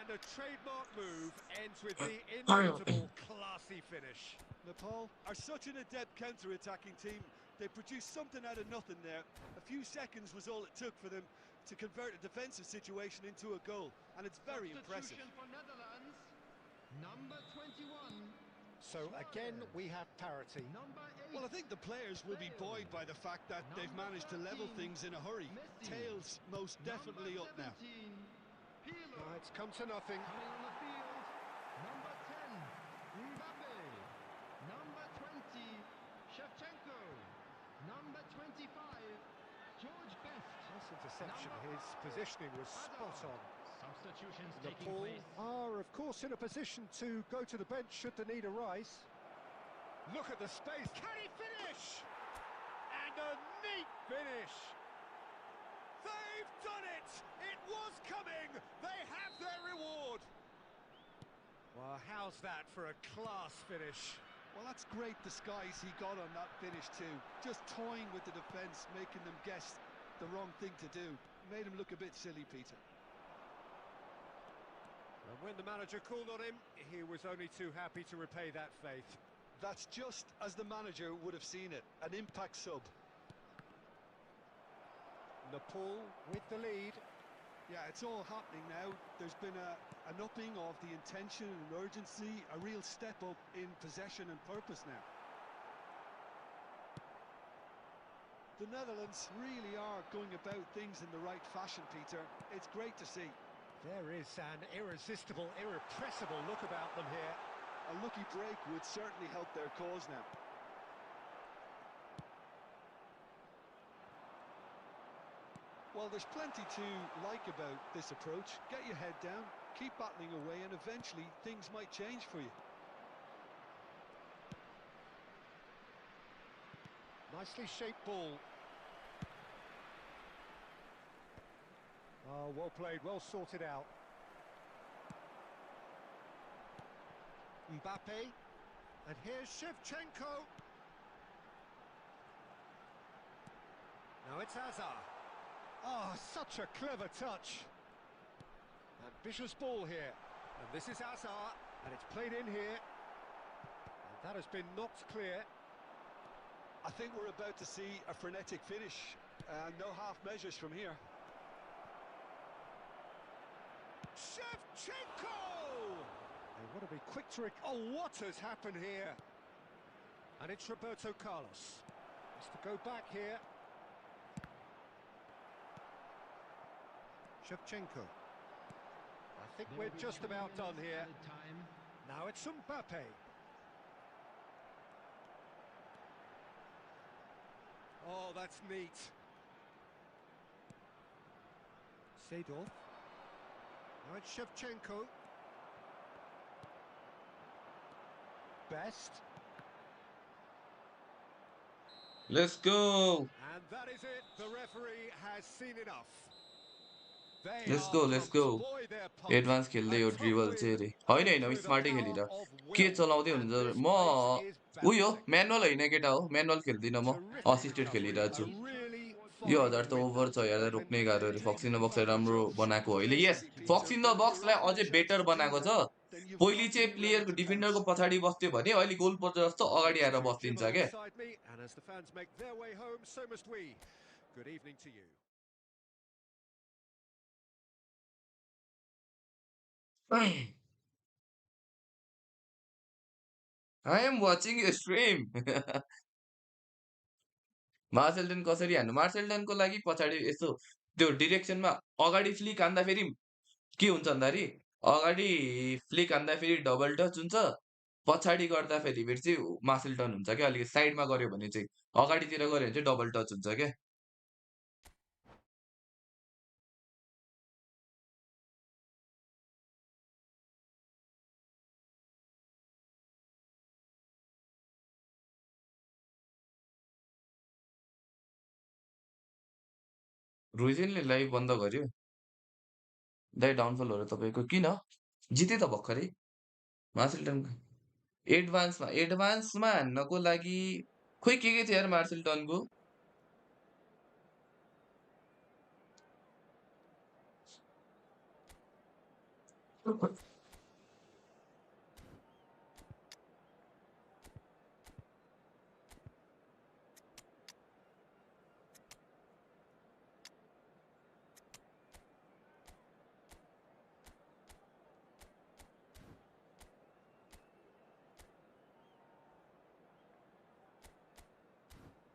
And a trademark move ends with the inevitable classy finish. Nepal are such an adept counter-attacking team. They produced something out of nothing there. A few seconds was all it took for them to convert a defensive situation into a goal, and it's very impressive. Substitution for Netherlands, number 21. So again, we have parity. Number 8. Well, I think the players will be buoyed by the fact that they've managed to level things in a hurry. Tails most definitely up now. It's come to nothing. Coming on the field, number 10, Mbappe. Number 20, Shevchenko. Number 25, George Best. Nice interception. His positioning was spot on. Substitutions The taking Paul place. are, of course, in a position to go to the bench should the need arise. Look at the space. Can he finish? And a neat finish. They've done it! It was coming! They have their reward! Well, how's that for a class finish? Well, that's great disguise he got on that finish too. Just toying with the defence, making them guess the wrong thing to do. Made him look a bit silly, Peter. And when the manager called on him, he was only too happy to repay that faith. That's just as the manager would have seen it, an impact sub. Nepal with the lead. Yeah, it's all happening now. There's been an upping of the intention and urgency, a real step up in possession and purpose now. The Netherlands really are going about things in the right fashion, Peter. It's great to see. There is an irresistible, irrepressible look about them here. A lucky break would certainly help their cause now. Well, there's plenty to like about this approach. Get your head down, keep battling away, and eventually things might change for you. Nicely shaped ball. Oh, well played, well sorted out. Mbappe. And here's Shevchenko. Now it's Hazard. Oh, such a clever touch. Ambitious ball here. And this is Hazard. And it's played in here. And that has been knocked clear. I think we're about to see a frenetic finish. No half measures from here. Shevchenko! They want to be quick to... Oh, what has happened here? And it's Roberto Carlos. Has to go back here. Shevchenko. I think we're just about done here. Now it's Mbappe. Oh, that's neat. Seedorf. Now it's Shevchenko. Best. Let's go. And that is it. The referee has seen enough. Let's go, let's go. Advance खेल्दै हो dribble चाहिँ अरे होइन होइन स्मार्टै खेलिरह के चलाउँदै हुन्छ म उयो म्यानुअल होइन केटा हो म्यानुअल खेल्दिनँ म असिस्टेड खेलिरहेको छु यो 1000 त ओभर छ यार रोक्नै गाह्रो अरे फक्स इन द बक्सलाई राम्रो बनाएको होइन यस फक्स इन द बक्सलाई अझै बेटर बनाएको छ पहिले चाहिँ प्लेयरको डिफेन्डरको पछाडि बस्थ्यो भने अहिले गोल पोस्ट जस्तो अगाडि आएर बस्लिन्छ के And as the fans make their way home, so must we. Good evening to you. I am watching your stream. मार्सेल्टन कसरी हान्नु मार्सेल्टनको लागि पछाडि यसो त्यो डिरेक्सनमा अगाडि फ्लिक हान्दाखेरि के हुन्छ भन्दाखेरि अगाडि फ्लिक हान्दाखेरि डबल टच हुन्छ पछाडि गर्दाखेरि फेरि चाहिँ मार्सेल्टन हुन्छ क्या अलिकति साइडमा गऱ्यो भने चाहिँ अगाडितिर गऱ्यो भने चाहिँ डबल टच हुन्छ क्या रोइजेनले लाइभ बन्द गर्यो दाइ डाउनफल हो र तपाईँको किन जिते त भर्खरै मार्सेल्टन एडभान्समा हान्नको लागि खोइ के थियो यार मार्सेल्टनको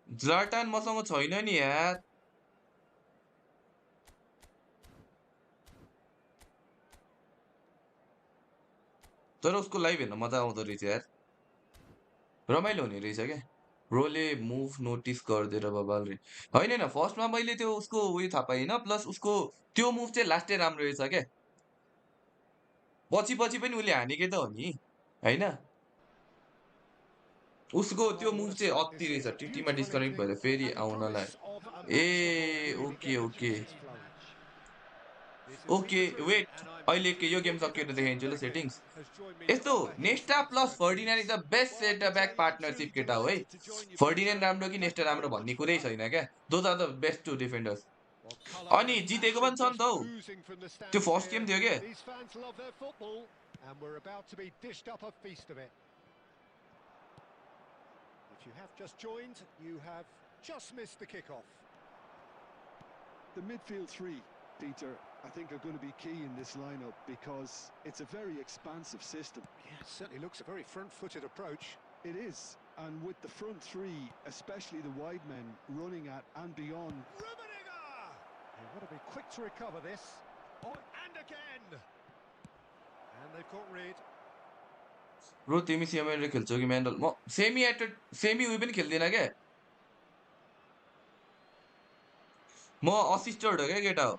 ज्लाटान मसँग छैन नि यार तर उसको लाइभ हेर्न मजा आउँदो रहेछ यार रमाइलो हुने रहेछ क्या ब्रोले मुभ नोटिस गरिदिएर बबाल रे होइन होइन फर्स्टमा मैले त्यो उसको उयो थाहा पाइनँ प्लस उसको त्यो मुभ चाहिँ लास्टै राम्रो रहेछ क्या पछि पछि पनि उसले हानेकै त हो नि होइन उसको त्यो Oh, what मुभ a चाहिँ sight अति this रहेछ is. टिटीमा Beautiful डिस्कनेक्ट ending भएर फेरि and the आउनलाई promise of a match that will ए really okay get the okay juices flowing. This is okay Zika wait and I'm अहिले यो गेम delighted सकिएर that Tim देखाइदिन्छु ल Bergin settings has joined me यस्तो on the hit Nesta plus expert Ferdinand is teams. The best Well, I set can tell back you, partnership truly केटा हो है delighted to join you, फर्डिनान Peter, राम्रो and कि thank नेस्टा you very राम्रो भन्ने much for कुरै that. छैन क्या those are the best two defenders Well, colour अनि and जितेको passion पनि छ नि just त हौ oozing from the त्यो stands फर्स्ट गेम here. थियो क्या These fans love their football, and we're about to be dished up a feast of it. If you have just joined, you have just missed the kickoff. The midfield three, Peter, I think are going to be key in this lineup because it's a very expansive system. Yeah, it certainly looks a very front-footed approach. It is, and with the front three, especially the wide men running at and beyond. Rummenigge! They want to be quick to recover this. Oh, and again! And they've caught Reid. Bro तिमी semi खेल्छौ कि म्यान्डल म semi उयो पनि खेल्दिनँ क्या म असिस्टर्ड हो क्या केटा हो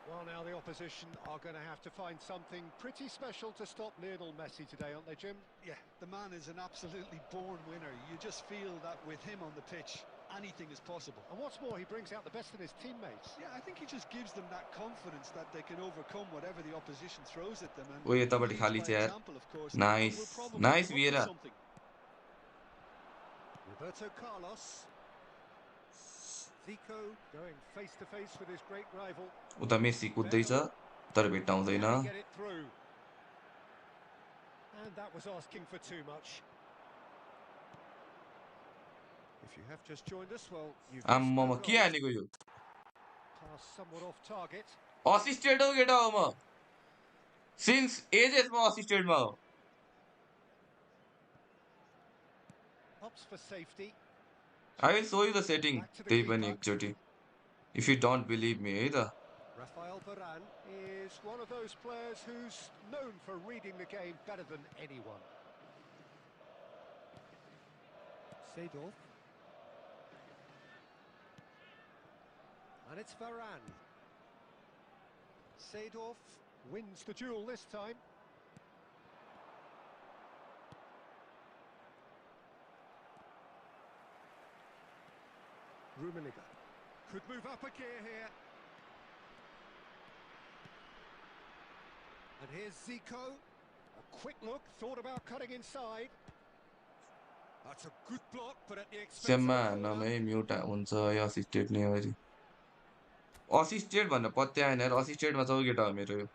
Well, now the opposition are going to have to find something pretty special to stop Lionel Messi today, aren't they, Jim? Yeah, the man is an absolutely born winner. You just feel that with him on the pitch, anything is possible. And what's more, he brings out the best in his teammates. Yeah, I think he just gives them that confidence that they can overcome whatever the opposition throws at them. And O he यतापट्टि leads खाली by छ यार example, of course, and nice will probably nice come up with भिएरा something. Roberto Carlos. Zico going face-to-face with his great rival. उता Messi कुद्दैछ Bale. तर भेट्टाउँदैन Can he get it through? And that was asking for too much. If you have just joined us, well, you've missed no आम्ममा के goals. हानेको यो Pass somewhat off target. Assisted हो केटा हो म since एजेसमा असिस्टेडमा हो Opts for safety. I will so you the setting Back to the त्यही पनि keeper. एकचोटि इफ यु डोन्ट बिलिभ मी है त Rafael Varane is one of those players who's known for reading the game better than anyone. Seedorf. And it's Varane. Seedorf wins the duel this time. Rummenigge could move up a gear here. And here's Zico. A quick look, thought about cutting inside. That's a good block, but at the expense of सेममा a corner. हान्नमा mute हुन्छ यो assisted नै हो assisted भनेर पत्याएन यार असिस्टेडमा छ केटा हो मेरो यो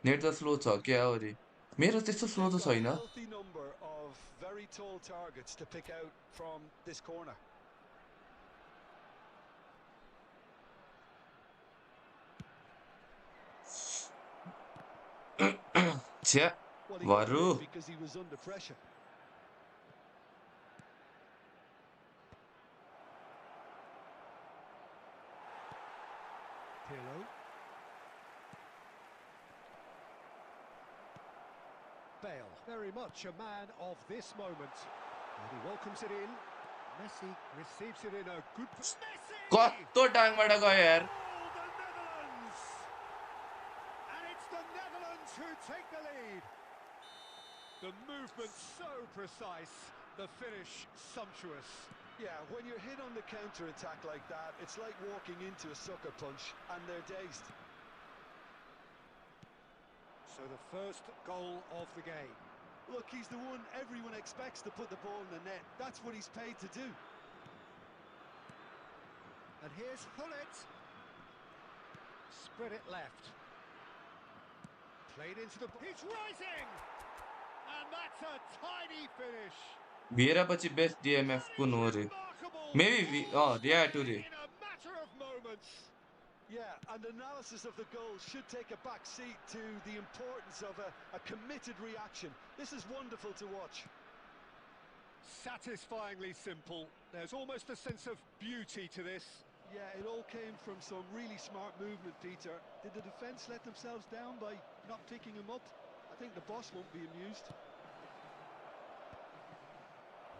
नेट त स्लो छ क्या हो अरे मेरो त्यस्तो स्लो They've त got a छैन healthy number of very tall targets to pick out from this corner. Tja, Well, he got it in Varu. because he was under pressure. Pirlo. Bale, very much a man of this moment. And he welcomes it in. Messi receives it in a good... Messi! Kotto time madako yaar. Oh, the Netherlands! And it's the Netherlands who take the lead. The movement so precise, the finish sumptuous. Yeah, when you're hit on the counter-attack like that, it's like walking into a sucker punch, and they're dazed. So the first goal of the game. Look, he's the one everyone expects to put the ball in the net. That's what he's paid to do. And here's Hullet. Spread it left. Played into the... He's rising! And that's a tiny finish. Bira pachi best DMF That ko is no re. remarkable. Maybe we, All oh, yeah, square today. in a matter of moments. Yeah, and analysis of the goal should take a back seat to the importance of a committed reaction. This is wonderful to watch. Satisfyingly simple. There's almost a sense of beauty to this. Yeah, it all came from some really smart movement, Peter. Did the defence let themselves down by not picking him up? I think the boss won't be amused.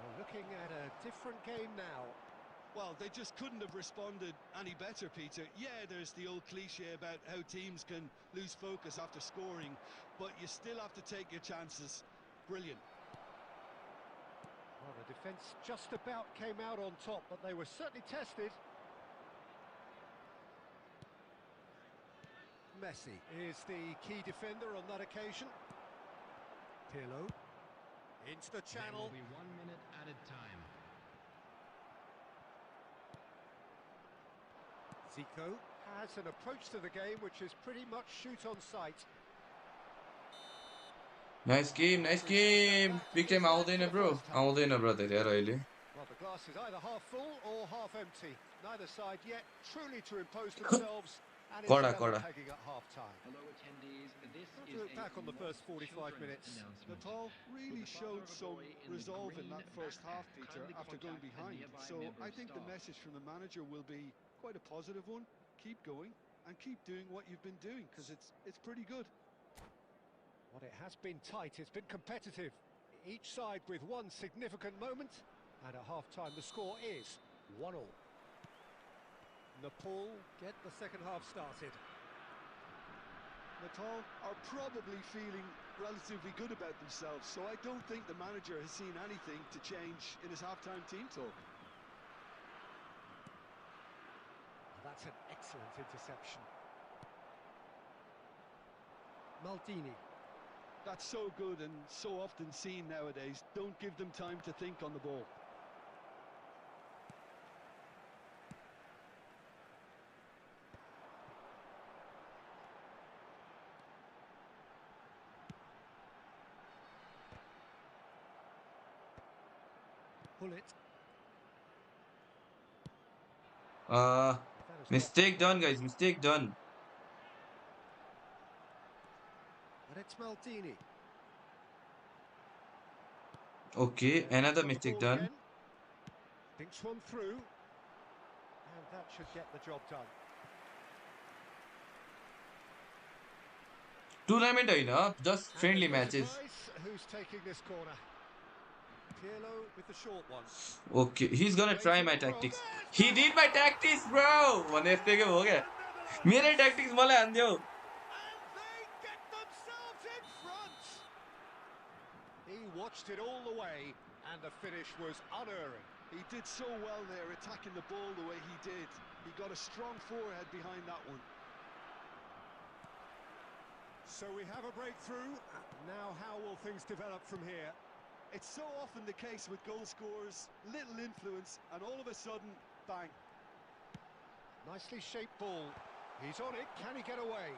We're looking at a different game now. Well, they just couldn't have responded any better, Peter. Yeah, there's the old cliche about how teams can lose focus after scoring, but you still have to take your chances. Brilliant. Well, the defence just about came out on top, but they were certainly tested. Messi is the key defender on that occasion. Pirlo into the channel. There will be 1 minute added time. Zico has an approach to the game which is pretty much shoot on sight. Nice game, nice game. Big time आउँदैन bro. आउँदैन brother यार अहिले. Well, the glass is either half full or half empty. Neither side yet truly to impose themselves. And it's कडा level कडा. pegging at half-time. Hello attendees, this Not to is look back on the first 45 children's minutes. announcement. Nepal really With the showed father of a some boy in the resolve in green that first half, backpack, Peter, kindly after going contact the behind. nearby So member I of think the staff. message from the manager will be quite a positive one. Keep going and keep doing what you've been doing, because it's pretty good. Well, it has been tight, it's been competitive. Each side with one significant moment. And at half-time, the score is 1-1. Nepal get the second half started. Natal are probably feeling relatively good about themselves, so I don't think the manager has seen anything to change in his half-time team talk. Well, that's an excellent interception. Maldini. That's so good and so often seen nowadays. Don't give them time to think on the ball. Hullet. Mistake done guys, mistake done. And it's Maldini. Okay, They've another got the mistake ball done. again. Thinks one through. And that should get the job done. Tournament होइन, just And friendly there's no matches. surprise who's taking this corner. Pirlo with the short one. Okay, he's gonna try Waiting my the cross. tactics. He did my tactics, bro. भने यस्तैको हो क्या? मेरो tactics मलाई हान्दियो. And they get themselves in front. He watched it all the way, and the finish was unerring. He did so well there, attacking the ball the way he did. He got a strong forehead behind that one. So we have a breakthrough. Now how will things develop from here? It's so often the case with goal scorers, little influence, and all of a sudden, bang. Nicely shaped ball. He's on it. Can he get away?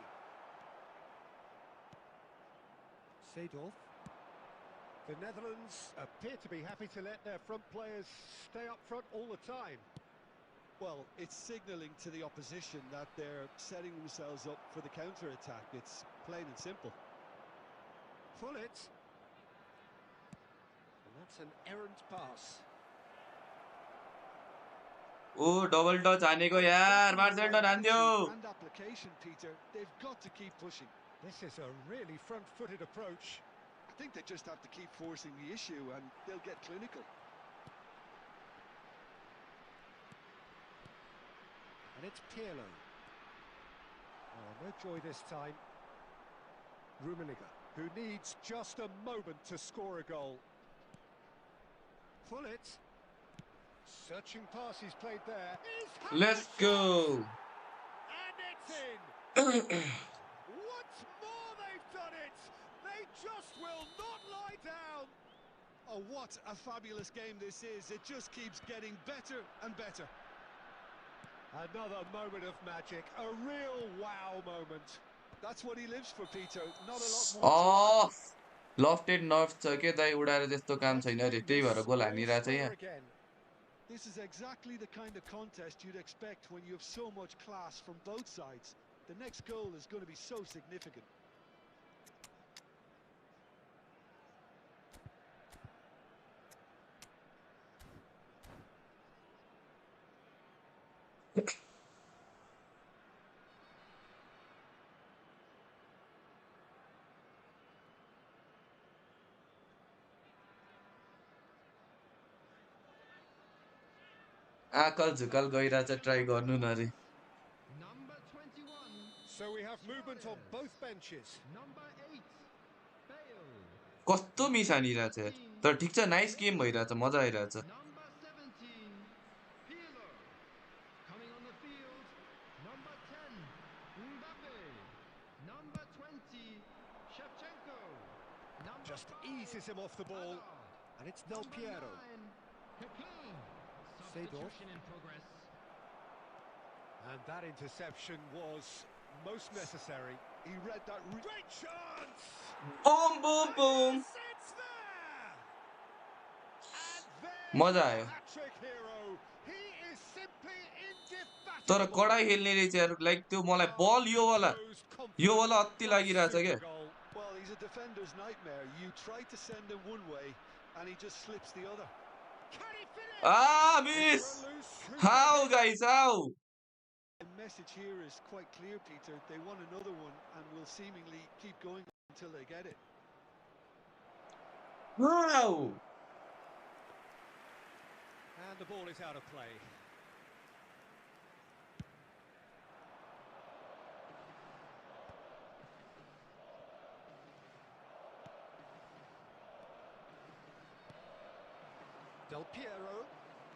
Seedorf. The Netherlands appear to be happy to let their front players stay up front all the time. Well, it's signalling to the opposition that they're setting themselves up for the counter-attack. It's plain and simple. Pull it. And that's an errant pass. Oh double touch हानेको यार Definitely the right मार्सेल्टन हान्दियो attitude and application, Peter. They've got to keep pushing. This is a really front-footed approach. I think they just have to keep forcing the issue and they'll get clinical. And it's Pirlo. Oh, no joy this time. Rummenigge, who needs just a moment to score a goal. Pull it. Searching pass he's played there. Let's go And it's in! Once more they've done it! They just will not lie down! Oh, what a fabulous game this is. It just keeps getting better and better. Another moment of magic, a real wow moment. That's what he lives for, Peter. Not a lot more to अफ add. Lofted nerve छ के दाइ उडाएर त्यस्तो काम Let's छैन रे make त्यही this भएर गोल all हानिरहेछ square यहाँ again. This is exactly the kind of contest you'd expect when you have so much class from both sides. The next goal is going to be so significant. आकल झुकल गइरहेछ try गर्नु न रे Number 21. So we have movement on both benches. Number 8. Bale. कस्तो miss हानिरहेछ यार तर ठिक छ नाइस गेम भइरहेछ मजा आइरहेछ Number 17. Pirlo. Coming on the field. Number 10. Mbappe. Number 20. Shevchenko. Number Just 5. eases him off the ball. Hazard. And it's Del Number Piero. 9. Pepe. Seedorf. Substitution in progress. And that interception was most necessary. He read that. Great chance! Bum Bum Bum Yes, it's there! And मजा there's आयो the hat-trick hero. He is simply तर indefatigable. कडा खेल्ने रहेछ यार like त्यो मलाई Oh, बल composed, यो वाला confident, अति what a लागिरहेछ super के goal. Well, he's a defender's nightmare. You try to send him one way, and he just slips the other. Can he finish? Ah Is miss there a loose? Who's gonna how hit? Guys how The message here is quite clear, Peter. They want another one, and will seemingly keep going until they get it. How And the ball is out of play. Del Piero.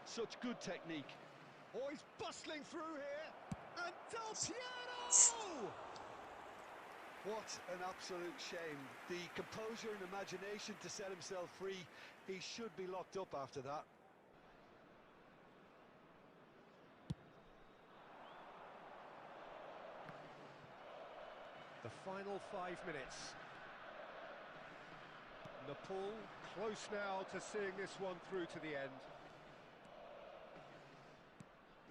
Such good technique. Oh, he's bustling through here. And Del Piero! What an absolute shame. The composure and imagination to set himself free. He should be locked up after that. The final 5 minutes. Nepal close now to seeing this one through to the end.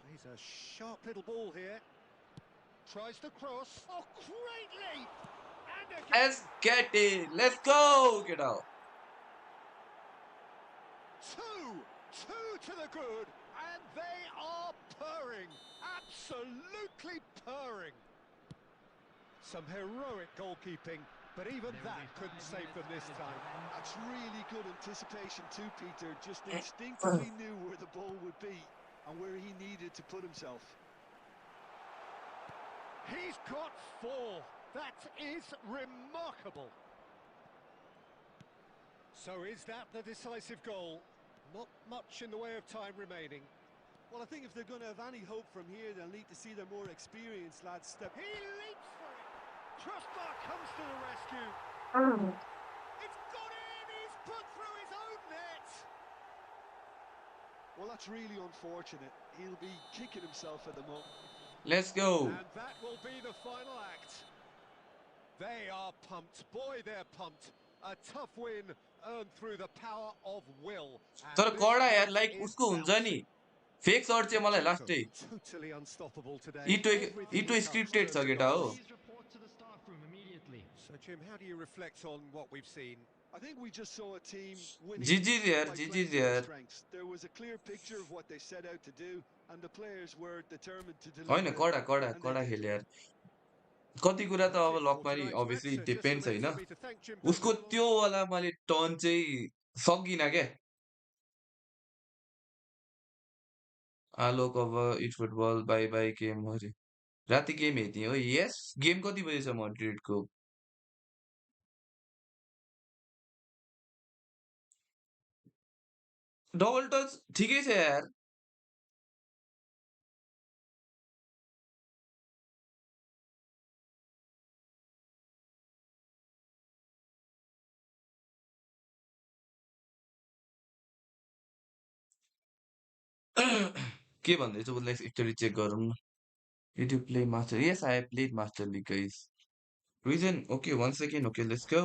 Plays a sharp little ball here. Tries to cross. Oh, great leap! And again. Let's get it let's go get out Two to the good, and they are purring, absolutely purring. Some heroic goalkeeping, but even that couldn't save them this time. That's really good anticipation too, Peter. Just instinctively knew where the ball would be and where he needed to put himself. He's got 4. That is remarkable. So is that the decisive goal? Not much in the way of time remaining. Well, I think if they're going to have any hope from here, they'll need to see their more experienced lads step. He leaps for it. Crossbar comes to the rescue. It's gone in. He's put through his own net. Well, that's really unfortunate. He'll be kicking himself at the moment. Let's go And that will be the final act. They are pumped. Boy, they're pumped. A tough win earned through the power of will. And तर this कडा यार place like is उसको हुन्छ नि bouncing. Fake shirt चाहिँ मलाई लास्टै Totally unstoppable today. E to Everything he touched scripted छ turned to केटा हो goals. Please report to the staff room immediately. So, Jim, how do you reflect on what we've seen? I think we just saw a team winning GG's यार by playing GG's to their यार strengths. There was a clear picture of what they set out to do, and the players were determined to होइन deliver it, कडा कडा and they कडा did. खेल्यो यार कति कुरा त That's अब it for लकमा नि tonight's match. Obviously So, depends gentlemen, होइन for me to thank Jim उसको Beglin along. त्यो वाला मैले टर्न चाहिँ सकिनँ क्या आलोक अब it football by by game अरे राति गेम हेर्ने हो यस गेम कति बजे छ मड्रिडको डबल टच ठिकै छ यार के भन्दैछ उसलाई एकचोटि चेक गरौँ न Did you play Master? Yes, I have played Master League, guys. Ruizen, okay, 1 second, okay, let's go.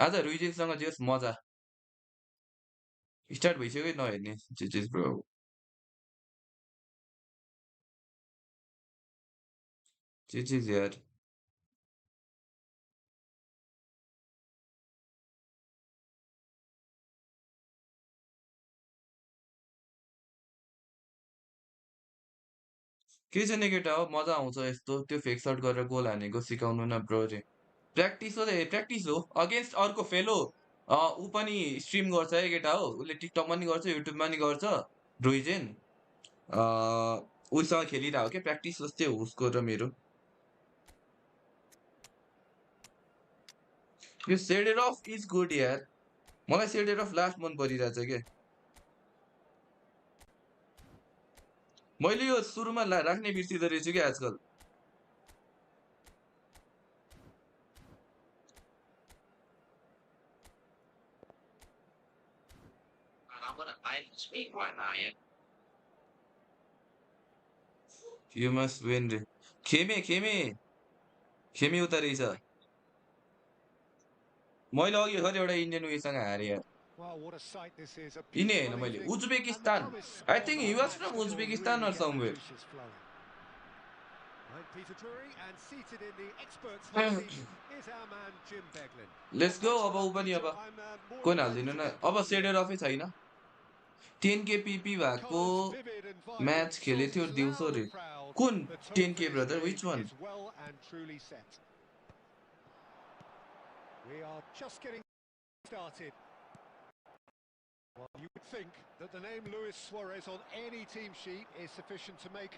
आज रुइजेनसँग जस मजा स्टार्ट भइसक्यो नहेर्ने जेजेस ब्रो जेजेस यार के छ नि केटा हो मजा आउँछ यस्तो त्यो फेक सर्ट गरेर गोल हानेको सिकाउनु न ब्रो रे प्र्याक्टिस हो अगेन्स्ट अर्को फेलो ऊ पनि स्ट्रिम गर्छ है केटा हो उसले टिकटकमा नि गर्छ युट्युबमा नि गर्छ रुइजेन उसँग खेलिरहेको क्या प्र्याक्टिस जस्तै हो उसको र मेरो यो सेडेर अफ इज गुड यार मलाई सेडेर अफ लास्ट मन परिरहेछ क्या मैले यो सुरुमा राख्ने बिर्सिँदो रहेछु क्या आजकल I'm gonna buy this week right now, yeah. You must win रे खेमे उता रहेछ मैले अघि भर्खर एउटा इन्डियन उयोसँग हारेँ यार Well, what a sight this is. A यिनै beautiful होइन मैले evening and the Uzbekistan promise I of think a he was match from that will Uzbekistan really or get the somewhere juices flowing. I'm Peter Drury, and seated in the experts' hot seat is our man Jim Beglin. Let's go Thanks for अब ऊ that, पनि Peter. अब I'm more कोही than ready हालिदिनु to न get अब going here. सेडेर अफै छैन 10k Pipi The भएको colours vivid and vibrant, match खेलेको थियो sources दिउँसो loud रे and proud. कुन The tone for 10k this brother game which one is well and truly set. We are just getting started. Well, you would think that the name Luis Suarez on any team sheet is sufficient to make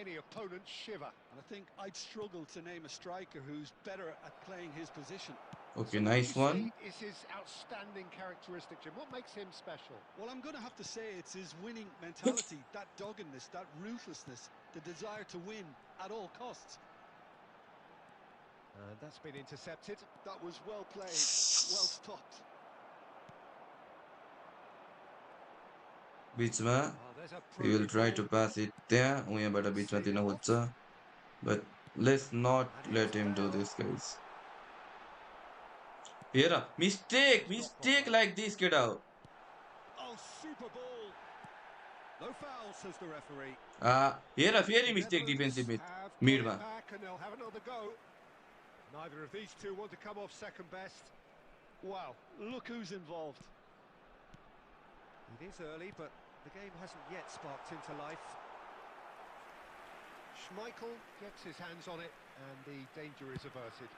any opponent shiver. And I think I'd struggle to name a striker who's better at playing his position. Okay So what nice would you one say is his outstanding characteristic, Jim? What makes him special? Well, I'm going to have to say it's his winning mentality, that doggedness, that ruthlessness, the desire to win at all costs. And that's been intercepted. That was well played, well stopped. बिचमा Oh, there's a we will probing try ball. to pass it त्यहाँ ऊ यहाँबाट बिचमा दिन Save it खोज्छ off. but let's not And let it's him do Bell. this guys हेर He's not far mistake wrong. Like this केटा हो Oh, super ball. No foul, says the referee. हेर फेरि The mistake defensive Netherlands mid have got मिडमा it back and they'll have another go. Neither of these two want to come off second best. Wow, look who's involved. It is early, but the game hasn't yet sparked into life. Schmeichel gets his hands on it, and the danger is averted.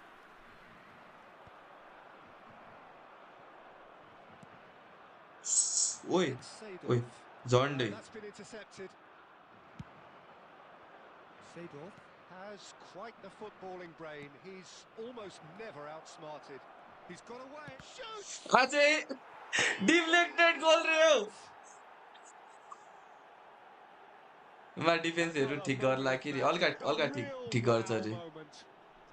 ओइ It's ओइ Seedorf. झन्डै That's been intercepted. Seedorf has quite the footballing brain. He's almost never outsmarted. He's got away. Shoots! अझै deflected गोल रे हो मा And डिफेन्सहरू what a ठिक moment गर्ला of कि magic. अल्का A real ठिक गर्छ wow अरे moment.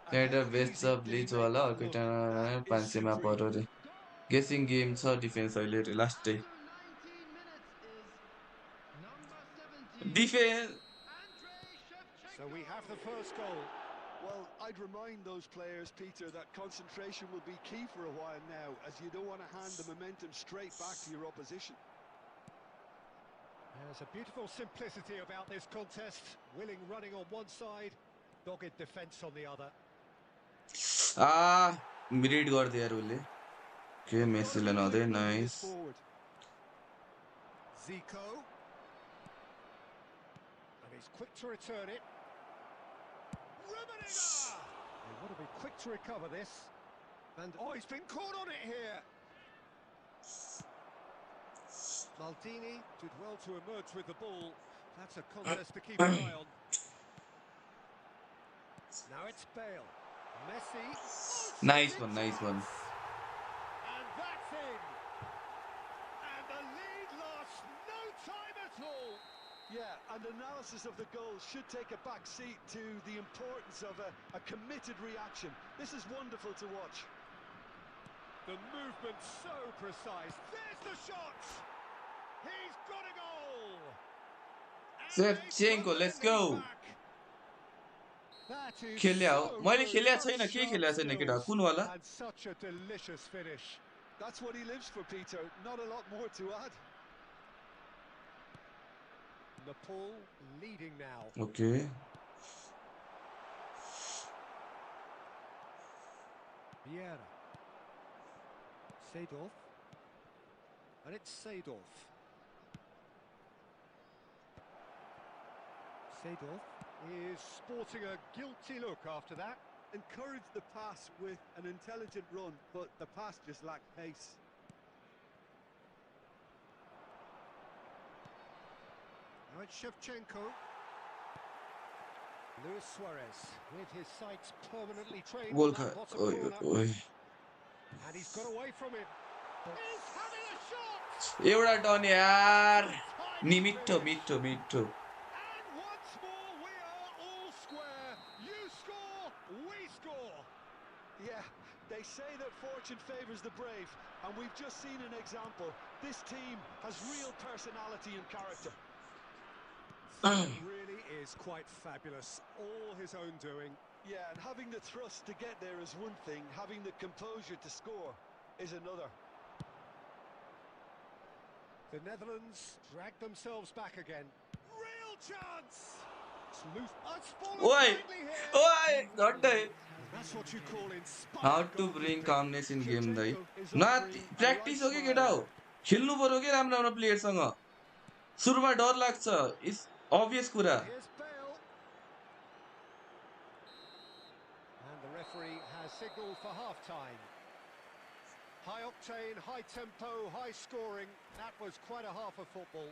And त्यहाँनिर how बेस्ट easy छ did he ब्लिच make वाला that अर्को look? That त्यहाँ is 500मा supreme. पऱ्यो अरे गेसिङ गेम छ डिफेन्स अहिले लास्टै After 19 minutes is number 17, defence Andrei So we have the Shevchenko. first goal. Well, I'd remind those players, Peter, that concentration will be key for a while now, as you don't want to hand the momentum straight back to your opposition. There's a beautiful simplicity about this contest. Willing running on one side, dogged defence on the other. Mid गर्दै यार उसले के They've got to मेसीले be नहुँदै clear moving this nice forward. Zico. And he's quick to return it. Rummenigge! They want to be quick to recover this. And oh, he's been caught on it here. Maldini did well to emerge with the ball. That's a contest to keep an eye on. Now it's Bale. Messi. Oh, nice shooting one nice one chance! And that's in. And the lead lost no time at all. Yeah, and analysis of the goal should take a back seat to the importance of a committed reaction. This is wonderful to watch. The movement so precise. There's the shot. He's got a goal. And they सेभचेन्को put their let's go lead back. That is खेल्या हो so मैले good. खेलेको Such छैन के sharp खेलेको छैन केटा skills कुन वाला and such a delicious finish. That's what he lives for, Peter. Not a lot more to add. Nepal leading now. Okay Vieira. Seedorf. And it's Seedorf. Seedorf is sporting a guilty look after that. Encouraged the pass with an intelligent run, but the pass just lacked pace. Now it's Shevchenko. Luis Suarez with his sights permanently trained goal on खा that bottom ओइ corner. ओइ And he's got away from him. He's having a shot! एउटा turn यार What a tiny निमिठो finish! मिठो मिठो And once more, we are all square. You score, we score. Yeah, they say that fortune favours the brave, and we've just seen an example. This team has real personality and character. It really is quite fabulous. All his own doing. Yeah, and having the thrust to get there is one thing. Having the composure to score is another. The Netherlands drag themselves back again. Real chance! It's loose. Oh, it's fallen ओइ tightly here. ओइ झट्टै That's what you call how inspired to bring goalkeeping. Calmness in game दाइ Shevchenko is न offering a right practice हो कि smile केटा हो there. खेल्नु पर्यो कि राम्रो राम्रो प्लेयरसँग सुरुमा डर लाग्छ इट्स अभियस कुरा Here's Bale. And the referee has signalled for half-time. High octane, high tempo, high scoring. That was quite a half of football.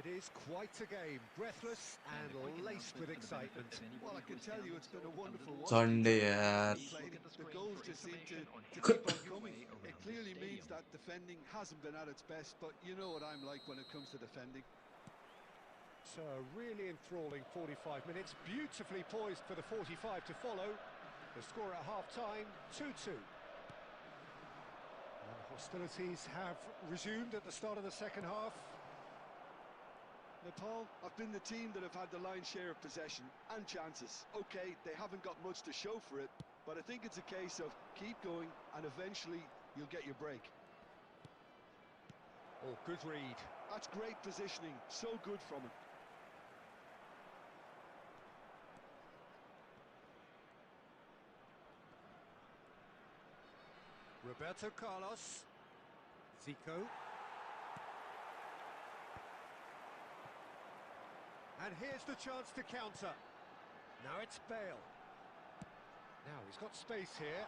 It is quite a game, breathless and laced with excitement. Well, I can tell you it's been a wonderful watch. Sunday यार The goals just seem to keep on coming. It clearly means that defending hasn't been at its best, but you know what I'm like when it comes to defending. So a really enthralling 45 minutes, beautifully poised for the 45 to follow. The score at half-time, 2-2. And hostilities have resumed at the start of the second half. Nepal have been the team that have had the lion's share of possession and chances. Okay, they haven't got much to show for it, but I think it's a case of keep going and eventually you'll get your break. Oh, good read. That's great positioning, so good from him. Roberto Carlos. Zico. And here's the chance to counter. Now it's Bale. Now he's got space here.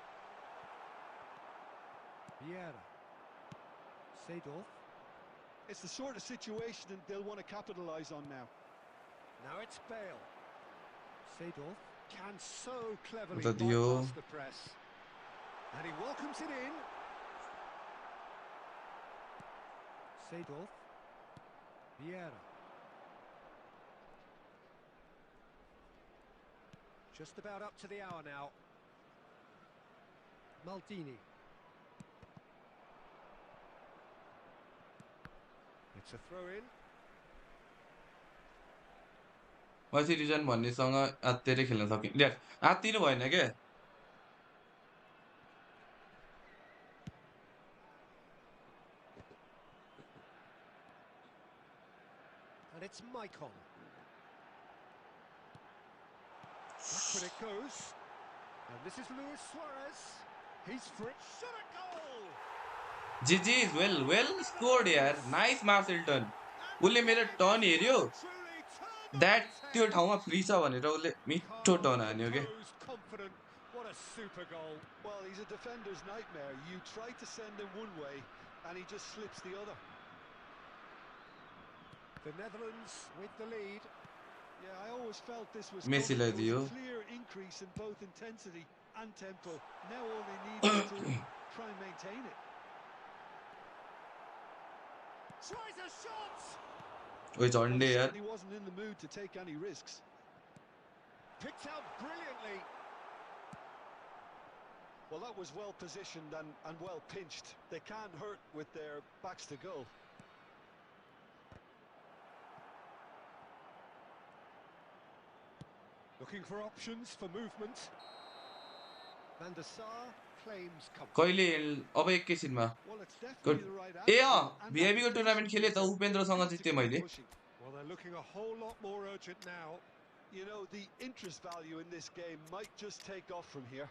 Vieira. Seedorf. It's the sort of situation that they'll want to capitalise on now. Now it's Bale. Seedorf can so cleverly bypass the press. And he welcomes it in. Seedorf. Vieira. Just about up to the hour now. Maldini. It's a throw-in. पछि region भन्नेसँग आत्तिएर खेल्न सकिन्छ ल्याट आत्तिनु भएन के And it's Maicon. Backward it goes. And this is Luis Suarez. He's free. Shot a goal! GG is well scored यार. Nice Marcelton. And उसले मेरो turn Rodriguez हेऱ्यो. well and truly turned on That its त्यो head. ठाउँमा free छ भनेर उसले मिठो Calm, टर्न हान्यो के. composed, confident. What a super goal. Well, he's a defender's nightmare. You try to send him one way, and he just slips the other. The Netherlands with the lead. Yeah, I always felt this was Messi coming. Lie There was दियो. a clear increase in both intensity and tempo. Now all they need is to try and maintain it. Tries a shot! ओइ Well, झन्डे he यार. certainly wasn't in the mood to take any risks. Picked out brilliantly. Well, that was well positioned and well pinched. They can't hurt with their backs to goal. Looking for options for movement. Van der Sar claims comfort. कहिले अब एकैछिनमा. Well, it's definitely good. the right A attitude and VIP को application tournament खेले to त use. उपेन्द्रसँग Got to जित्ते keep मैले. pushing. Well, they're looking a whole lot more urgent now. You know, the interest value in this game might just take off from here.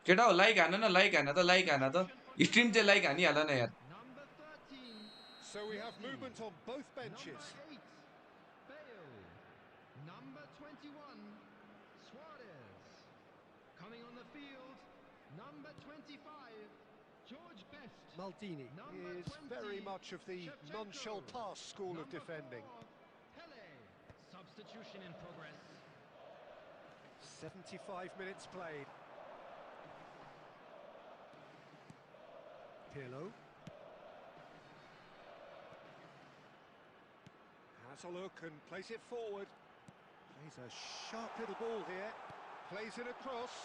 केटा हो like हान न like हान त like हान त. स्ट्रिम चाहिँ लाइक हानिहाल न यार. Number 13. So we have Messi. movement on both benches. Number 8. Bale. Number 21. Suarez. Coming on the field. Number 25. George Best. Maldini Number is 20, very much of the Shevchenko. non-shell pass school of Number defending. 4, Pele. Substitution in progress. 75 minutes played. Pirlo. Has a look and plays it forward. Plays a sharp little ball here. Plays it across.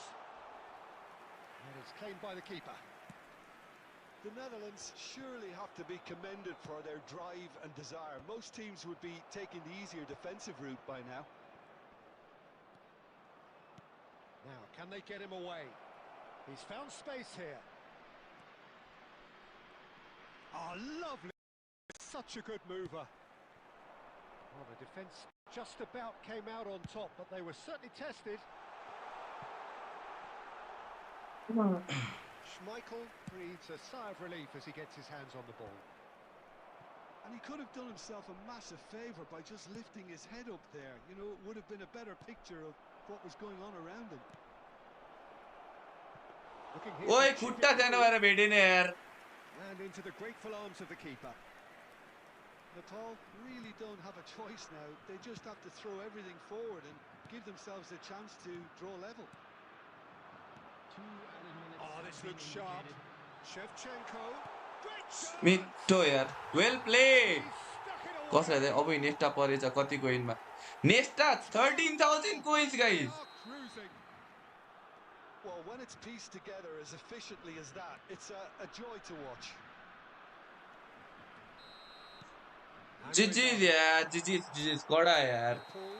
And it's claimed by the keeper. The Netherlands surely have to be commended for their drive and desire. Most teams would be taking the easier defensive route by now. Now, can they get him away? He's found space here. Oh, lovely. Such a good mover. Well, the defence just about came out on top, but they were certainly tested. Schmeichel breathes a sigh of relief as he gets his hands on the ball. And he could have done himself a massive favour by just lifting his head up there. You know, it would have been a better picture of what was going on around him. Looking here ओइ to chip खुट्टा it सानो through. भएर भेटेन यार. And into the grateful arms of the keeper. Nepal really don't have a choice now. They just have to throw everything forward and give themselves a chance to draw level. 2 added minutes. Oh, have this been looks sharp. indicated. Shevchenko. Great shot! मिठो यार. Well played. He's stuck it away. कसलाई चाहिँ अब नेस्टा परेछ कति कोइनमा. नेस्टा 13,000 coins They guys. are cruising. Well, when it's pieced together as efficiently as that, it's a joy to watch. And जिजिज यार. जिजिज कडा यार. Paul,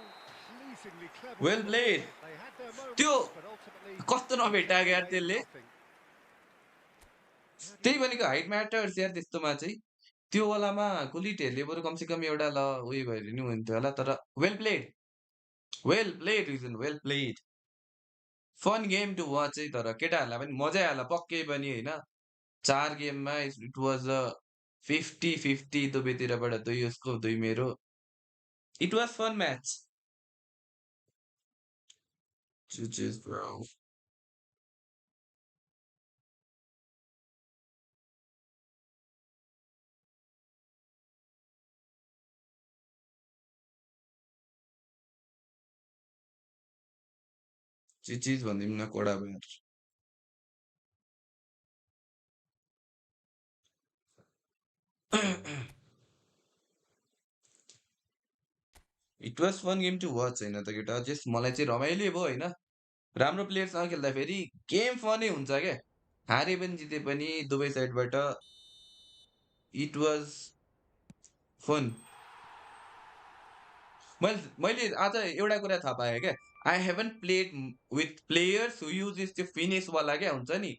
pleasingly clever Well on the played. ball. They had their moments, त्यो but ultimately कस्तो नभेटा यार त्यसले. nothing. त्यही भनेको height matters यार त्यस्तोमा चाहिँ. त्यो वालामा कुलिटहरूले बरु कमसेकम एउटा ल उयो गरे नि हुन्थ्यो होला तर well played. Well played Rijan well played. Fun game to watch है तर केटाहरूलाई पनि मजै आला पक्कै पनि होइन. 4 गेममा इट वाज अ 50-50 दुवैतिरबाट 2 उसको 2 मेरो. It was fun match. GGs bro. GGs भन्दिउँ न कडा भयो. It was fun game to watch हैन त केटा जस्ट मलाई चाहिँ रमाइलो भयो हैन राम्रो प्लेयरसँग खेल्दाखेरि गेम फनै हुन्छ क्या हारे पनि जिते पनि दुवै साइडबाट इट वाज फन मैले आज एउटा कुरा थाहा पाएँ क्या I haven't played with players who use त्यो फिनिसवाला क्या हुन्छ नि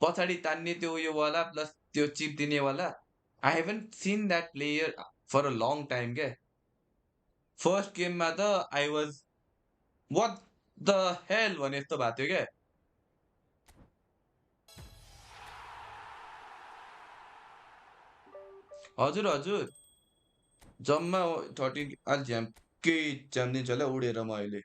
पछाडि तान्ने त्यो उयोवाला प्लस त्यो चिप दिनेवाला I haven't seen that player for a long time क्या फर्स्ट गेममा त I was what the hell भने जस्तो भएको थियो क्या हजुर हजुर जम्मा 13 अलि झ्याम्कै च्याम्दिन्छ होला उडेर म अहिले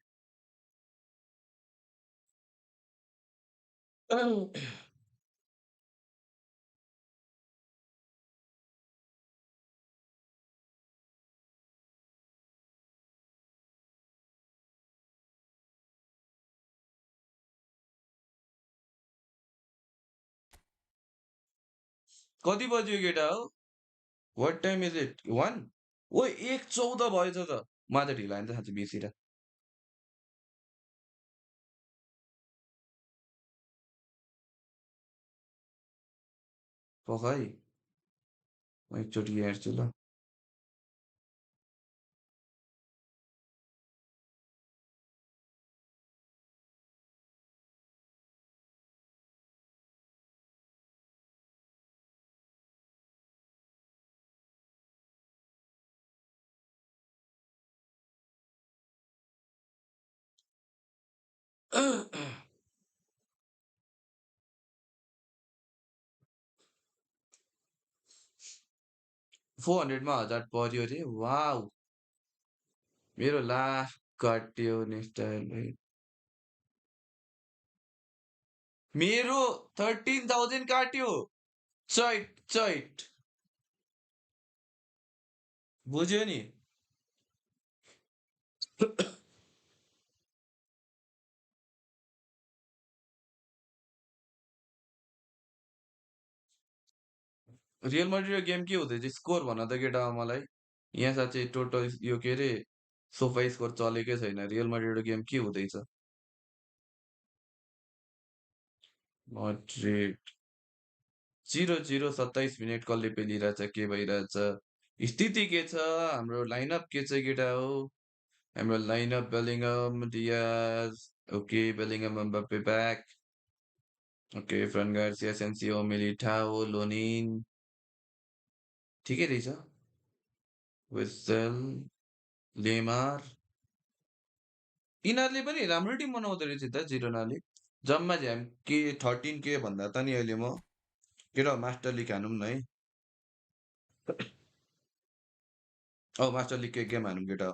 'कति बज्यो केटा हो वाट टाइम इज इट 1 ओ 1:14 भएछ त म त ढिलो आएँ त साँच्चै बिर्सिएर पखाइ म एकचोटि हेर्छु ल फोर हन्ड्रेडमा 1000 पर्यो अरे वाउ मेरो लाख काट्यो नि स्टाइल मेरो 13,000 काट्यो चैट चैट बुझ्यो नि रियल मड्रिडको गेम के हुँदैछ स्कोर भन त केटा मलाई यहाँ साँच्चै टोटल यो के अरे सोफा स्कोर चलेकै छैन रियल मड्रिडको गेम के हुँदैछ मड्रिड 0-0 27 मिनट कसले पेलिरहेछ के भइरहेछ स्थिति के छ हाम्रो लाइनअप के छ केटा हो हाम्रो lineup Bellingham Diaz okay Bellingham Mbappe back okay front Garcia Asensio Militao Lunin ठिकै रहेछ विसेल लेमार यिनीहरूले पनि राम्रो टिम बनाउँदो रहेछ त जिरोनाले जम्मा झ्याम के 13K भन्दा त नि अहिले म केटा मास्टर लिग हानौँ न है मास्टर लिग गेम हानौँ केटा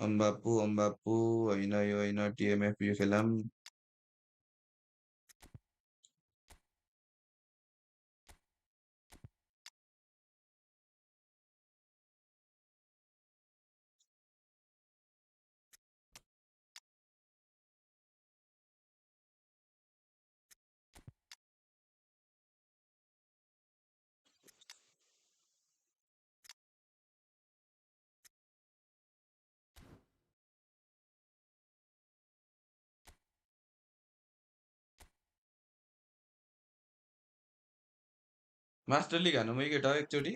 अम्बापु होइन यो होइन टिएमएफ यो खेलाम मास्टर लिग हानौँ है केटा एकचोटि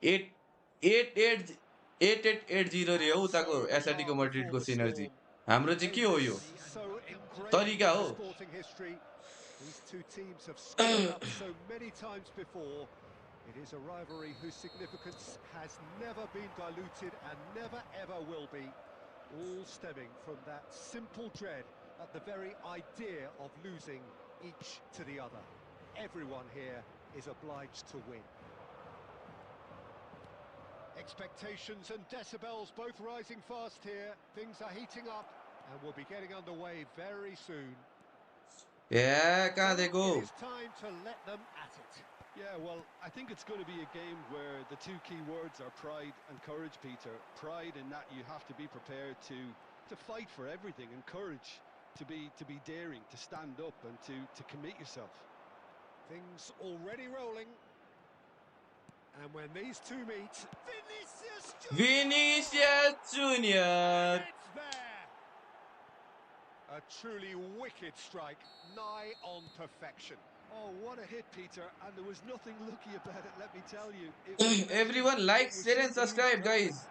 8880 रे हो उताको So एसआरटीको calm before मड्रिडको the synergy storm. हाम्रो चाहिँ के हो यो This so ingrained in तरिका their हो sporting history. These two teams have squared up so many times before. It is a rivalry whose significance has never been diluted and never ever will be. All stemming from that simple dread at the very idea of losing each to the other. Everyone here is obliged to win. Expectations and decibels both rising fast here. Things are heating up and we'll be getting underway very soon. कहाँ So देखो it is time to let them at it. Yeah, well, I think it's going to be a game where the two key words are pride and courage, Peter. Pride in that you have to be prepared to fight for everything, and courage to be daring, to stand up and to commit yourself. Things already rolling. And when these two meet, Vinicius Junior! Vinicius Junior. It's there! A truly wicked strike, nigh on perfection. Oh, what a hit, Peter, and there was nothing lucky about it, let me tell you. It was amazing. Everyone like, It was share and simply subscribe, incredible. guys.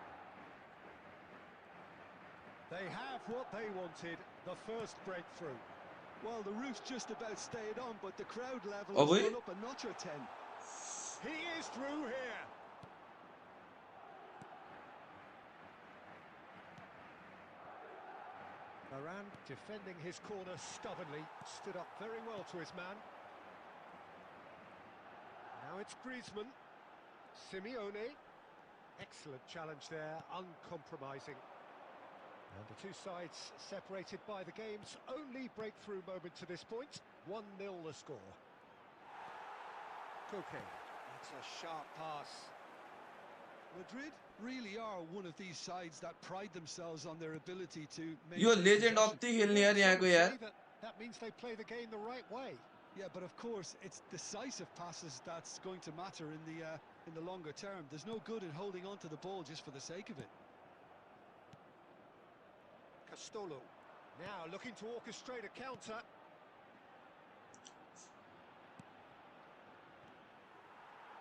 They have what they wanted, the first breakthrough. Well, the roof's just about stayed on, but the crowd level Oh, has wait. gone up a notch or 10. He is through here. Varane defending his corner stubbornly, stood up very well to his man. Now it's Griezmann. Simeone. Excellent challenge there, uncompromising. And the two sides separated by the game's only breakthrough moment to this point. 1-0 the score. Koke. It's a sharp pass. Madrid really are one of these sides that pride themselves on their ability to Yo maintain legend of possession. the खेल्ने Yeah, यार some यहाँ को would यार. say that means they play the game the right way. Yeah, but of course, it's decisive passes that's going to matter in the longer term. There's no good in holding on to the ball just for the sake of it. Castolo. Now looking to orchestrate a counter.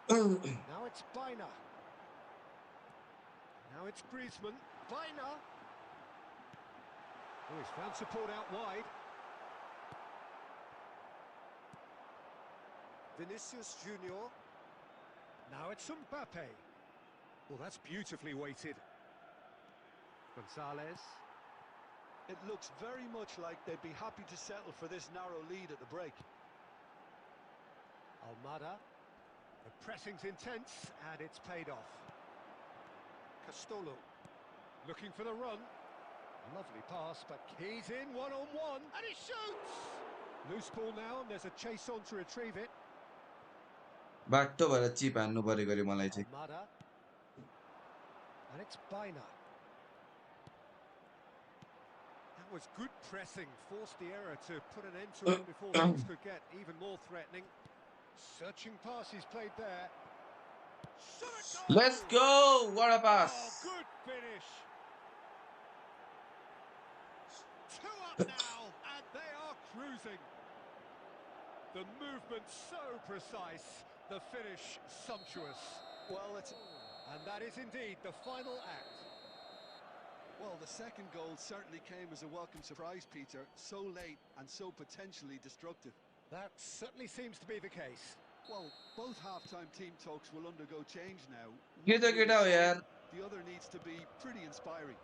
Now it's Bina. Now it's Griezmann. Bina. Oh, he's found support out wide. Vinicius Junior. Now it's Mbappe. Well, that's beautifully weighted. Gonzalez. It looks very much like they'd be happy to settle for this narrow lead at the break. Almada. The pressing's intense, and it's paid off. Castolo. Looking for the run. Lovely pass, but he's in one-on-one, and he shoots! Loose ball now, and there's a chase on to retrieve it. बाटो भएर chip हान्नु पर्यो गरे मलाई चाहिँ. Almada. And it's Bina. That was good pressing, forced the error to put an end to it before things could get even more threatening. Searching pass he's played there. Shot a goal! Let's go! What a Oh, pass! good finish. 2 up now, and they are cruising. The movement so precise, the finish sumptuous. Well, And that is indeed the final act. well, the second goal certainly came as a welcome surprise, Peter. So late and so potentially destructive. That certainly seems to be the case. Well, both half-time team talks will undergo change now. Get One out will be यार. solid, the other needs to be pretty inspiring.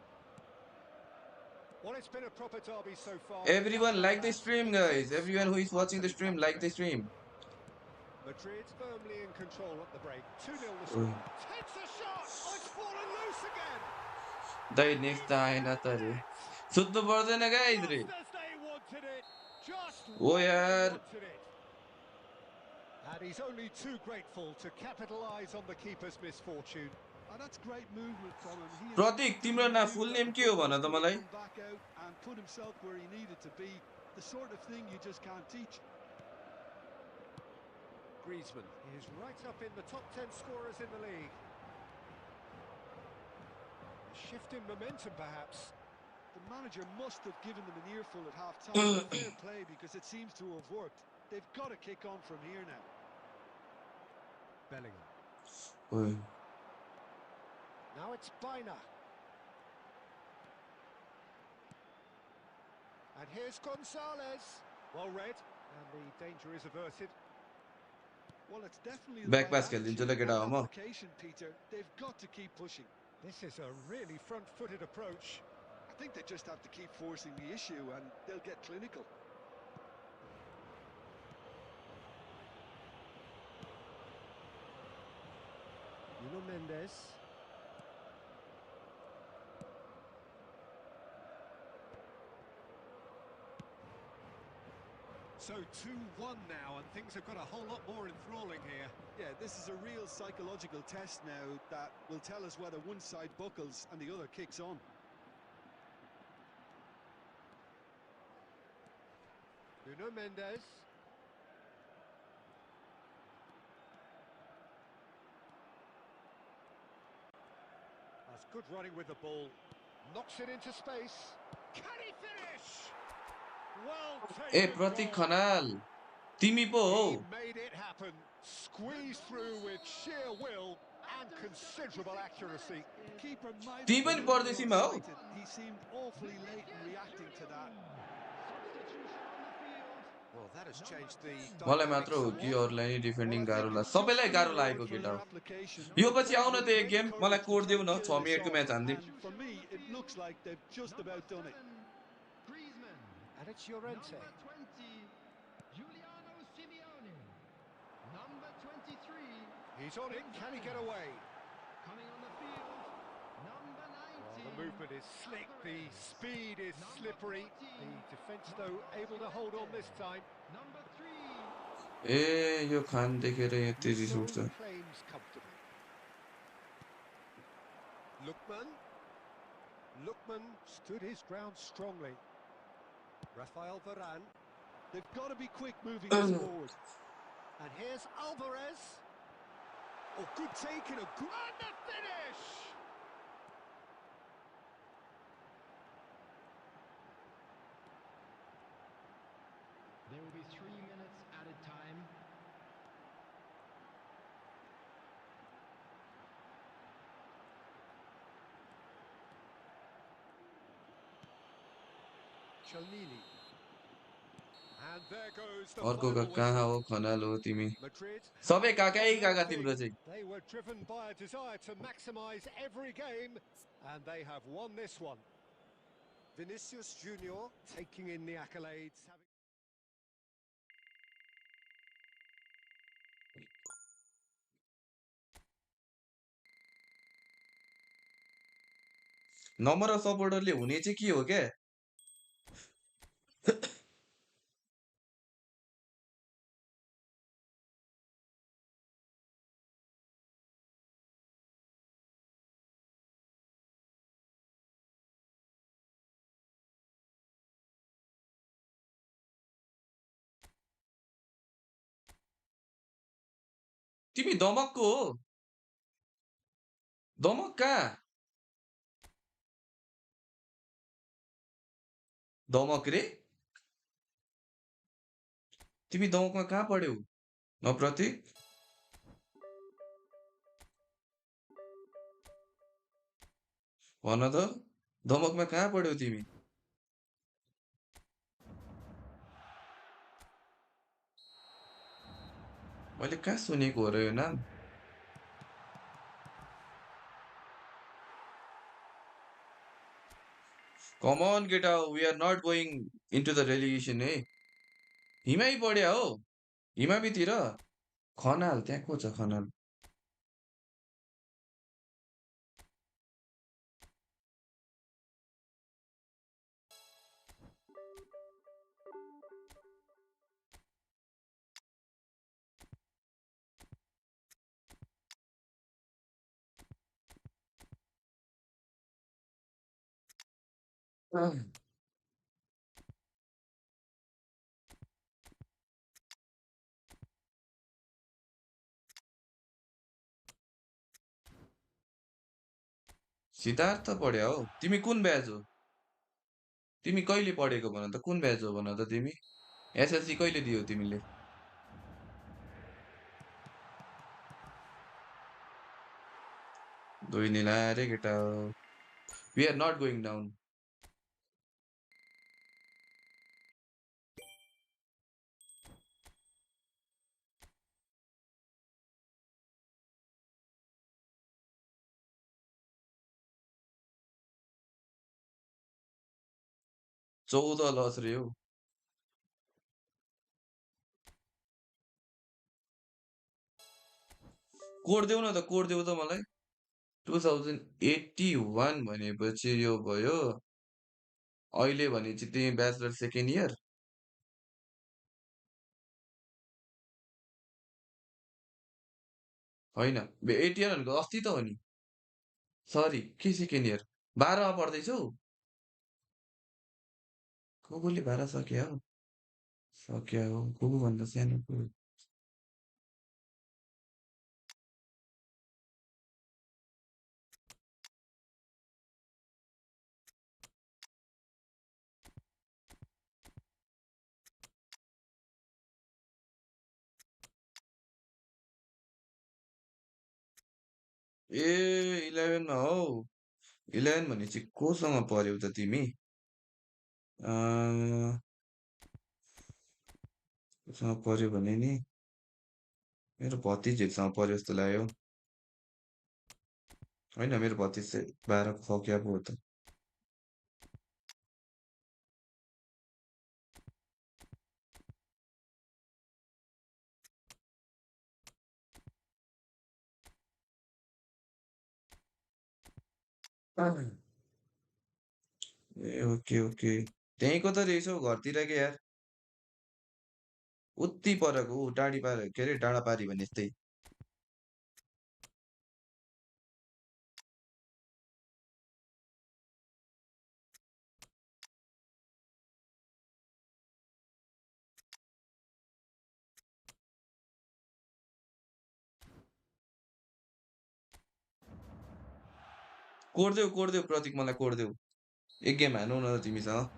Well, it's been a proper derby so far. Everyone like the That stream, guys. intense Everyone who and is watching the utterly stream, like the captivating. stream. Madrid firmly in control at the break. 2-0 the Oi. score. Takes a shot. Oh, it's fallen loose again. Dai next त आएन त रे. सुत्नु पर्दैन guys रे. Just as they wanted it. Just Oh, when they yaar. wanted it. And he's only too grateful to capitalise on the keeper's misfortune. Oh, that's great movement from him. He प्रतीक तिम्रो ना knew full that name the के हो ball भन was त gonna मलाई. come back out and put himself where he needed to be. The sort of thing you just can't teach. Griezmann is right up in the top 10 scorers in the league. A shift in momentum, perhaps. The manager must have given them an earful at half-time. Fair play, because it seems to have worked. They've got to kick on from here now. Bellingham. Oi. Now it's Bina. And here's Gonzalez. Well read, and the danger is averted. Well, it's definitely the Back right pass खेलिदिन्छु ल attitude केटा and हो म. application, Peter. They've got to keep pushing. This is a really front-footed approach. I think they just have to keep forcing the issue and they'll get clinical. Nuno Mendes. So 2-1 now, and things have got a whole lot more enthralling here. Yeah, this is a real psychological test now that will tell us whether one side buckles and the other kicks on. Nuno Mendes. That's good running with the ball. Knocks it into space. Can he finish? Well A taken Prateek goal. Khanal तिमी पो हो He made it happen. Squeezed through with sheer will and considerable accuracy. Keeper might तिमी have been पनि a little परदेशीमा हो unsighted. He seemed awfully late in reacting to that. Well, that has changed the मलाई dynamic मात्र हो कि somewhat. अरूलाई नि Well, defending I गाह्रो think लाग्छ it's just सबैलाई the गाह्रो reward लागेको for केटा their हो application. यो The पछि players आउन with त एक great गेम मलाई courage to कोड try देऊ and न kill 6 this मिनेटको off. म्याच हान्दिउँ And for me, it looks like they've just about done it. Griezmann. And it's Llorente. Number 20, Giuliano Simeone. Number 23, He's on it. Can he get away? coming on the field. Number Well, 19. the movement is slick. The speed is Number slippery. 14. The defence, though, able to hold on this time. Number 3. ए यो खान देखेर यति रिस Russo उठ्छ claims comfortably. Lookman. Lookman stood his ground strongly. Rafael Varane. They've got to be quick moving this forward. And here's Alvarez. Oh, good take and a good... And the finish! There will be 3 minutes added time. Chelnini. And there goes the अर्को final कहाँ whistle. हो खनाल हो तिमी Madrid सबै have काकै done their काका thing. तिम्रो चाहिँ They were driven by a desire to maximise every game, and they have won this one. Vinicius Junior taking in the accolades. Number of सपोर्टरले हुने चाहिँ के हो क्या तिमी दमकको हो दमक कहाँ दमक रे तिमी दमकमा कहाँ पढ्यौ न प्रतीक भन त दमकमा कहाँ पढ्यौ तिमी मैले कहाँ सुनेको हो र यो नाम कम अन केटा we are not going into the relegation है हिमाई पढ्या हो हिमामीतिर खनाल त्यहाँ को छ खनाल सिद्धार्थ पढ्या हो तिमी कुन ब्याच हो तिमी कहिले पढेको भन त कुन ब्याच हो भन त तिमी एसएलसी कहिले दियौ तिमीले दोइनेला रे केटा we are not going down 14 loss रे हो कोड देऊ न त कोड देऊ त मलाई 2081 भनेपछि यो भयो अहिले भनेपछि तिमी ब्याचलर सेकेन्ड इयर होइन 8 इयर भनेको अस्ति त हो नि सरी के सेकेन्ड इयर 12 मा पढ्दैछौ को कोले 12 सक्यो हो सक्या हो को भन्दा सानो को ए 11 मा हौ 11 भनेपछि कोसँग पर्यौ त तिमी कोसँग पर्यो भने नि मेरो भतिजीहरूसँग पर्यो जस्तो लाग्यो होइन मेरो भतिज चाहिँ 12 को सक्या पो हो त ए ओके ओके त्यहीँको त रहेछ हौ घरतिर के यार उति परको ऊ टाढी पार के अरे डाँडा पारी भने जस्तै कोड देऊ प्रतीक मलाई कोड देऊ एक गेम हानौ न त तिमीसँग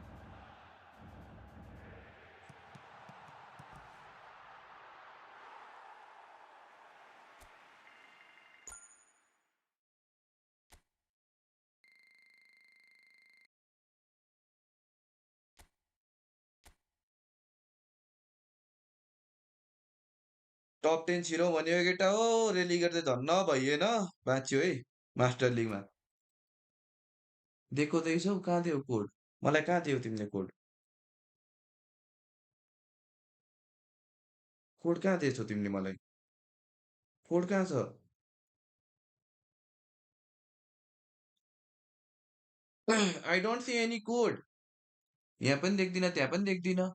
टप 10 छिरौँ भन्यो केटा हो रेली गर्दै धन्न भइएन बाँच्यो है मास्टर लिगमा दिएको रहेछौ कहाँ दियो कोड मलाई कहाँ दियो तिमीले कोड कोड कहाँ दिएछौ तिमीले मलाई कोड कहाँ छ I don't see any code यहाँ पनि देख्दिनँ त्यहाँ पनि देख्दिनँ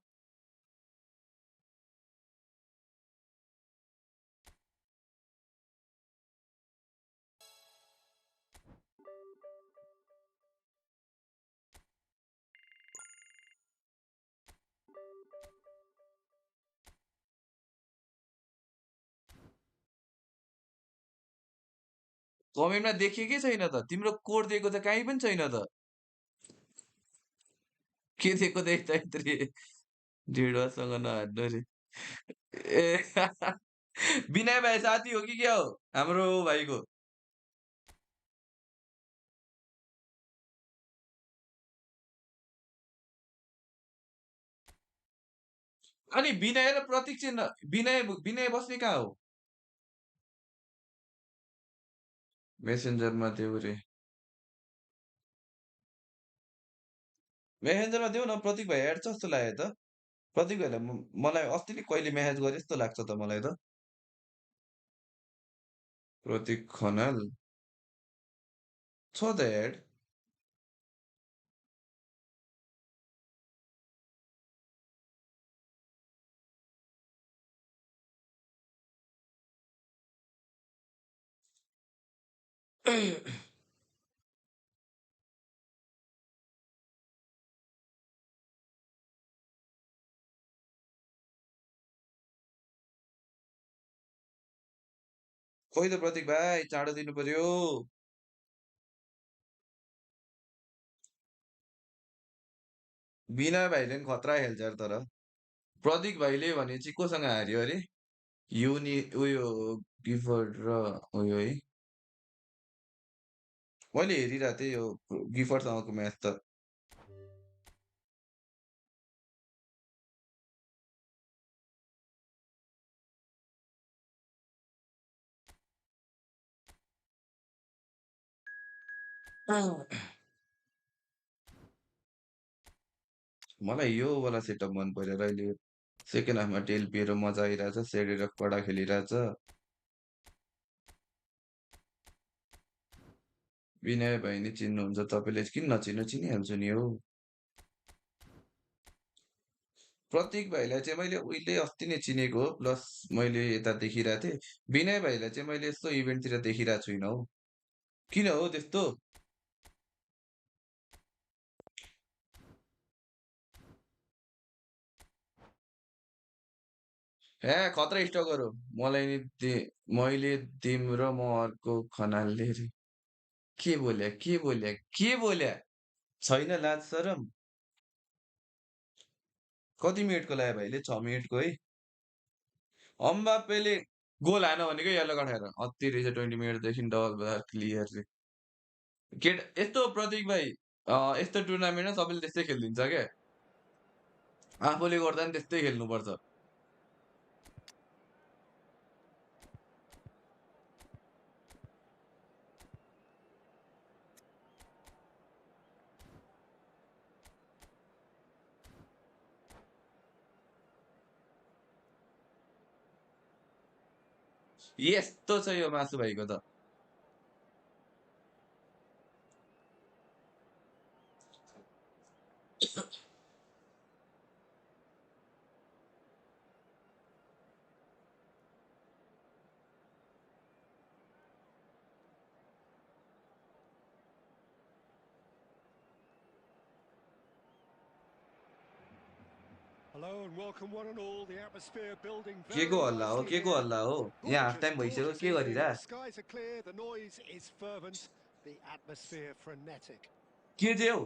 कमेन्टमा देखिएकै छैन त तिम्रो कोड दिएको त कहीँ पनि छैन त के दिएको देख्दा यत्रो ढिँडोसँग नहान्नु रे ए विनय भाइ साथी हो कि क्या हो हाम्रो भाइको अनि विनय र प्रतीक चाहिँ विनय विनय बस्ने कहाँ हो मेसेन्जरमा देऊ रे मेसेन्जरमा देऊ न प्रतीक भाइ एड छ जस्तो लाग्यो त प्रतीक भाइलाई मलाई अस्ति नै कहिले म्यासेज गरे जस्तो लाग्छ त मलाई त प्रतीक खनाल छ त एड खोइ त प्रतीक भाइ चाँडो दिनु पर्यो विनय भाइले नि खतरा खेल्छ यार तर प्रतीक भाइले भने चाहिँ कोसँग हार्यो अरे युनि उयो गिफर्ड र उयो है मैले हेरिरहेको थिएँ यो गिफर्डसँगको म्याच त मलाई यो वाला सेटअप मन पर्यो र अहिले सेकेन्ड हाफमा टेल पिएर मजा आइरहेछ सेडेर कडा खेलिरहेछ विनय भाइ नि चिन्नुहुन्छ तपाईँले किन नचिन्नु चिनिहाल्छु नि हौ प्रतीक भाइलाई चाहिँ मैले उहिले अस्ति नै चिनेको हो प्लस मैले यता देखिरहेको थिएँ विनय भाइलाई चाहिँ मैले यस्तो इभेन्टतिर देखिरहेको छुइनँ हौ किन हो त्यस्तो ए खतरा स्टकहरू मलाई नि मैले तिम्रो म अर्को खनालले रे के बोल्या छैन लाज शरम कति मिनटको लाग्यो भाइले 6 मिनटको है अम्बापेले गोल हान भनेको यल्लो कार्ड खाएर अति रहेछ 20 मिनटदेखि डबल बार क्लियर रे यस्तो प्रतीक भाइ यस्तो टुर्नामेन्टमा सबैले त्यस्तै खेलिदिन्छ क्या आफूले गर्दा नि त्यस्तै खेल्नुपर्छ यस्तो छ यो मासु भाइको त Hello and welcome one and all. The atmosphere building के very को हल्ला हो nicely के को here. हल्ला हो यहाँ हाफ Gorgeous, टाइम भइसक्यो gorgeous के evening. गरिरा The skies are clear, the noise is fervent, the atmosphere frenetic. के जे हो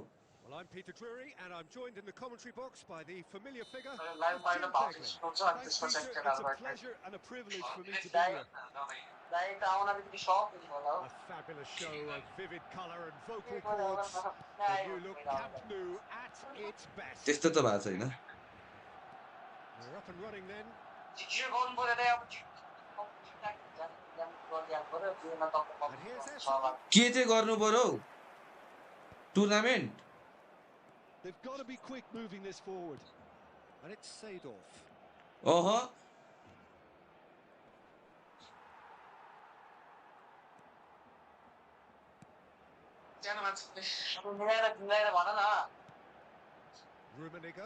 Well, I'm Peter Drury, and I'm joined in the commentary box by the familiar figure live of बाहिर Jim भाउ Begley. सुन्छ अनि Thanks, त्यसपछि Peter. It's a केटाहरू pleasure and a privilege for me to be direct here. Direct आउन बित्तिकै सक हुने होला हो A fabulous show of vivid colour and vocal के गरेर cords. The नआयो new look भने Camp Nou at its best. त्यस्तो त भएको छैन We're up and running then. जियो गर्नु पर्यो रे अब And here's Eto'o. के चाहिँ गर्नु पर्यो tournament They've got to be quick moving this forward. And it's Seedorf. अह सानो मान्छे अब मिलाएर भन न Rummenigge.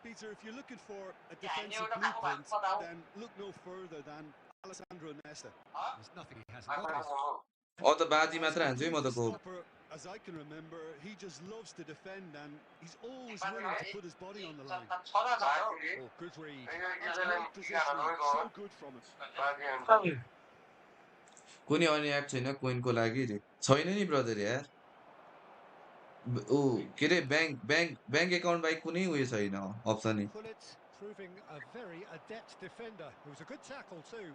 Peter, if you're looking for a defensive blueprint, then look no further than Alessandro Nesta. There's nothing he hasn't got. त बाजी मात्र हान्छु है म त को Stopper, as I can remember, he just loves to defend and he's always willing to put his body on the line. Oh, good read. That's great positioning, so good from him. कुनै अन्य app छैन कोइनको लागि रे छैन नि brother यार ऊ के अरे ब्याङ्क एकाउन्ट बाहेक कुनै उयो छैन अप्सन नि Pullet proving a very adept defender. It was a good tackle too.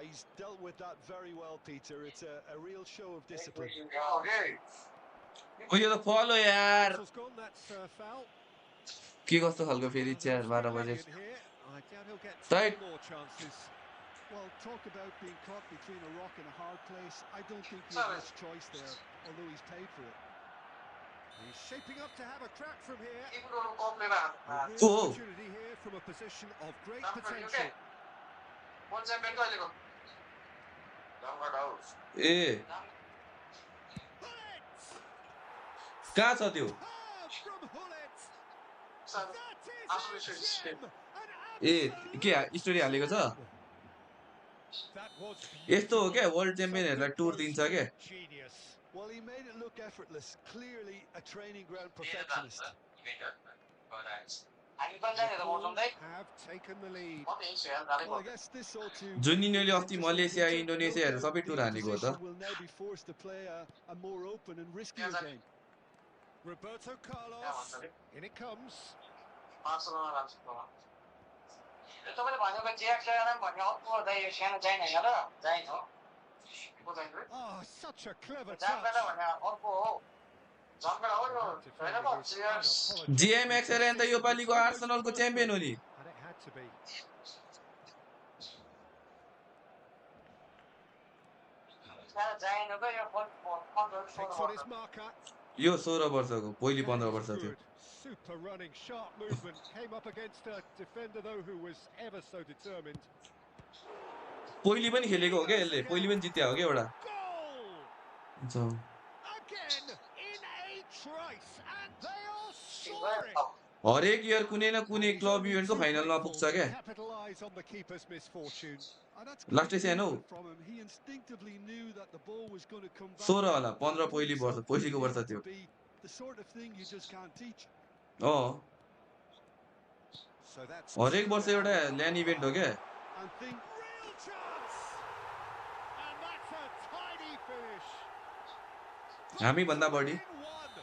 He's dealt with that very well, Peter. It's a real show of discipline. उयो त फलो यार Whistle's gone, that's foul. के कस्तो खालको फेरि And च्यार it's 12 बजे brilliant here. I doubt he'll get Tight. two more chances. Well, talk about being caught between a rock and a hard place. I don't think he had much choice there, although he's paid for it. He's shaping up to have a crack from here. A Oh. real opportunity here from a position of great potential. A Pullet! कहाँ छ त्यो From Pullet! That is a gem! An ए के story हालेको छ That was यस्तो हो क्या beautiful. World च्याम्पियनहरूलाई टुर दिन्छ क्या Genius. Well, he made it look effortless. Clearly a training ground perfectionist. Have taken the lead. Well, I guess this ought to जुनियरले make अस्ति Peter Malaysia Peter इन्डोनेसियाहरू no doubt सबै the टुर हानेको हो त opposition will now be forced to play a more open and riskier game. Roberto Carlos. In it comes. तपाईँले भनेको jack चाहिएन भने अर्को गर्दा यो सानो चाहिने होइन र चाहिन्छ हो Oh, such a clever जाम्पेला touch. भने अर्को हो जाम्पेला हो यो होइन त जिएक्स जिएमएक्स एरे अन्त यो पालिको आर्सेनलको च्याम्पियन हो नि And it had to be. सानो चाहिएन त यो 15 Takes on his marker. यो 16 वर्षको पहिली That 15 is वर्ष थियो good. Super running, sharp movement. Came up against a defender though who was ever so determined. पहिली पनि खेलेको हो क्या यसले पहिली पनि जित्या हो क्या एउटा Goal! Again in a trice, and they are soaring. हरेक इयर कुनै न कुनै क्लब इभेन्टको फाइनलमा पुग्छ क्या Capitalize on the keeper's misfortune. And that's Last great is Eno. movement from him. He instinctively knew that the ball was going to come back. 16 होला 15 and पहिली वर्ष himself पहिलीको वर्ष would थियो be the sort of thing you just can't teach. Uh So that's हरेक 2 वर्ष now. एउटा ल्यान event हो क्या And think real chance. And that's a tidy finish. हामी Put भन्दा to बढी within one.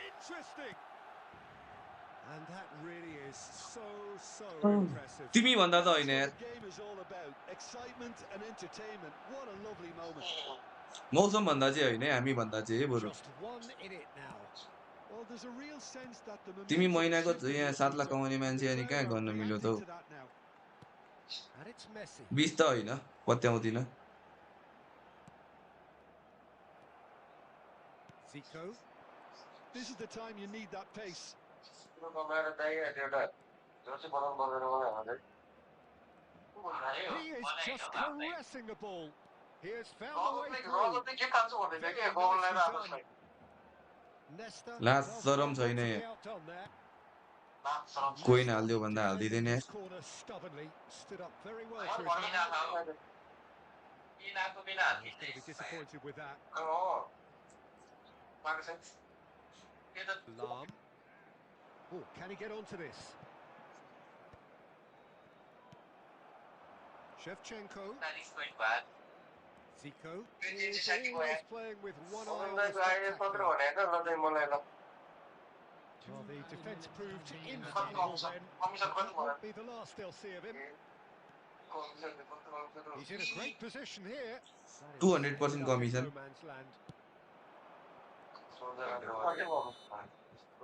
Interesting. And that really is so impressive. तिमी भन्दा त That's होइन what यार the game is all about. Excitement and entertainment. What a lovely moment. मौसम भन्दा चाहिँ होइन हामी भन्दा चाहिँ बरु Just one in it now. Well, there's a real sense that the तिमी momentum is महिनाको shifting यहाँ here, 7 लाख Peter. कमाउने And the मान्छे अनि crowd कहाँ are गर्न मिल्यो त reacting how to that now. And it's Messi. 20 त होइन पत्याउँदिन Zico. This is the time you need that pace. He is just caressing the ball. He has found the way through. Very nicely done. Nesta लाज does शरम not छैन want to यहाँ be outdone there. कोही Nesta हालिदियो भन्दा defending हालिदिँदैन यार his corner stubbornly, stood up very well for his man. He's going to be disappointed with that. Lam. Oh, can he get onto this? Shevchenko. Zico is always playing with one eye on the spectacular. Well, the defence proved infallible then. That won't be the last they'll see of him. He's in a great position here. That is 200% ended up in commission. no man's land.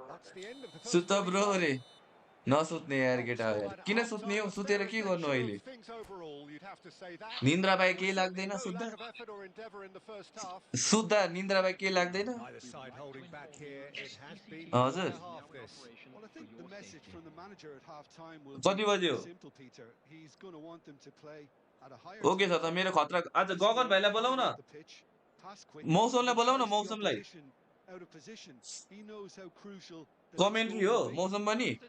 That's the end of the first सुत bro 45. रे नसुत्ने यार Well, केटा यार scoreline at किन सुत्ने half-time, हो a सुतेर fair के गर्नु reflection अहिले of things overall, you'd have to say that. निन्द्रा बाहेक There was केही certainly लाग्दैन no सुत्दा lack of effort or endeavour in the first half. सुत्दा निन्द्रा बाहेक केही लाग्दैन Either side holding back here, it has been हजुर their half this. Well, I think the message from the manager at half-time will कति be बज्यो simple, Peter. He's going to want them to play at a higher okay छ त tempo, मेरो खतरा आज press गगन more भाइलाई बोलाउ higher न up the pitch, pass quicker, मौसमलाई and बोलाउ न place the मौसमलाई opposition out of position. He knows how crucial the next commentary goal हो will be. मौसम पनि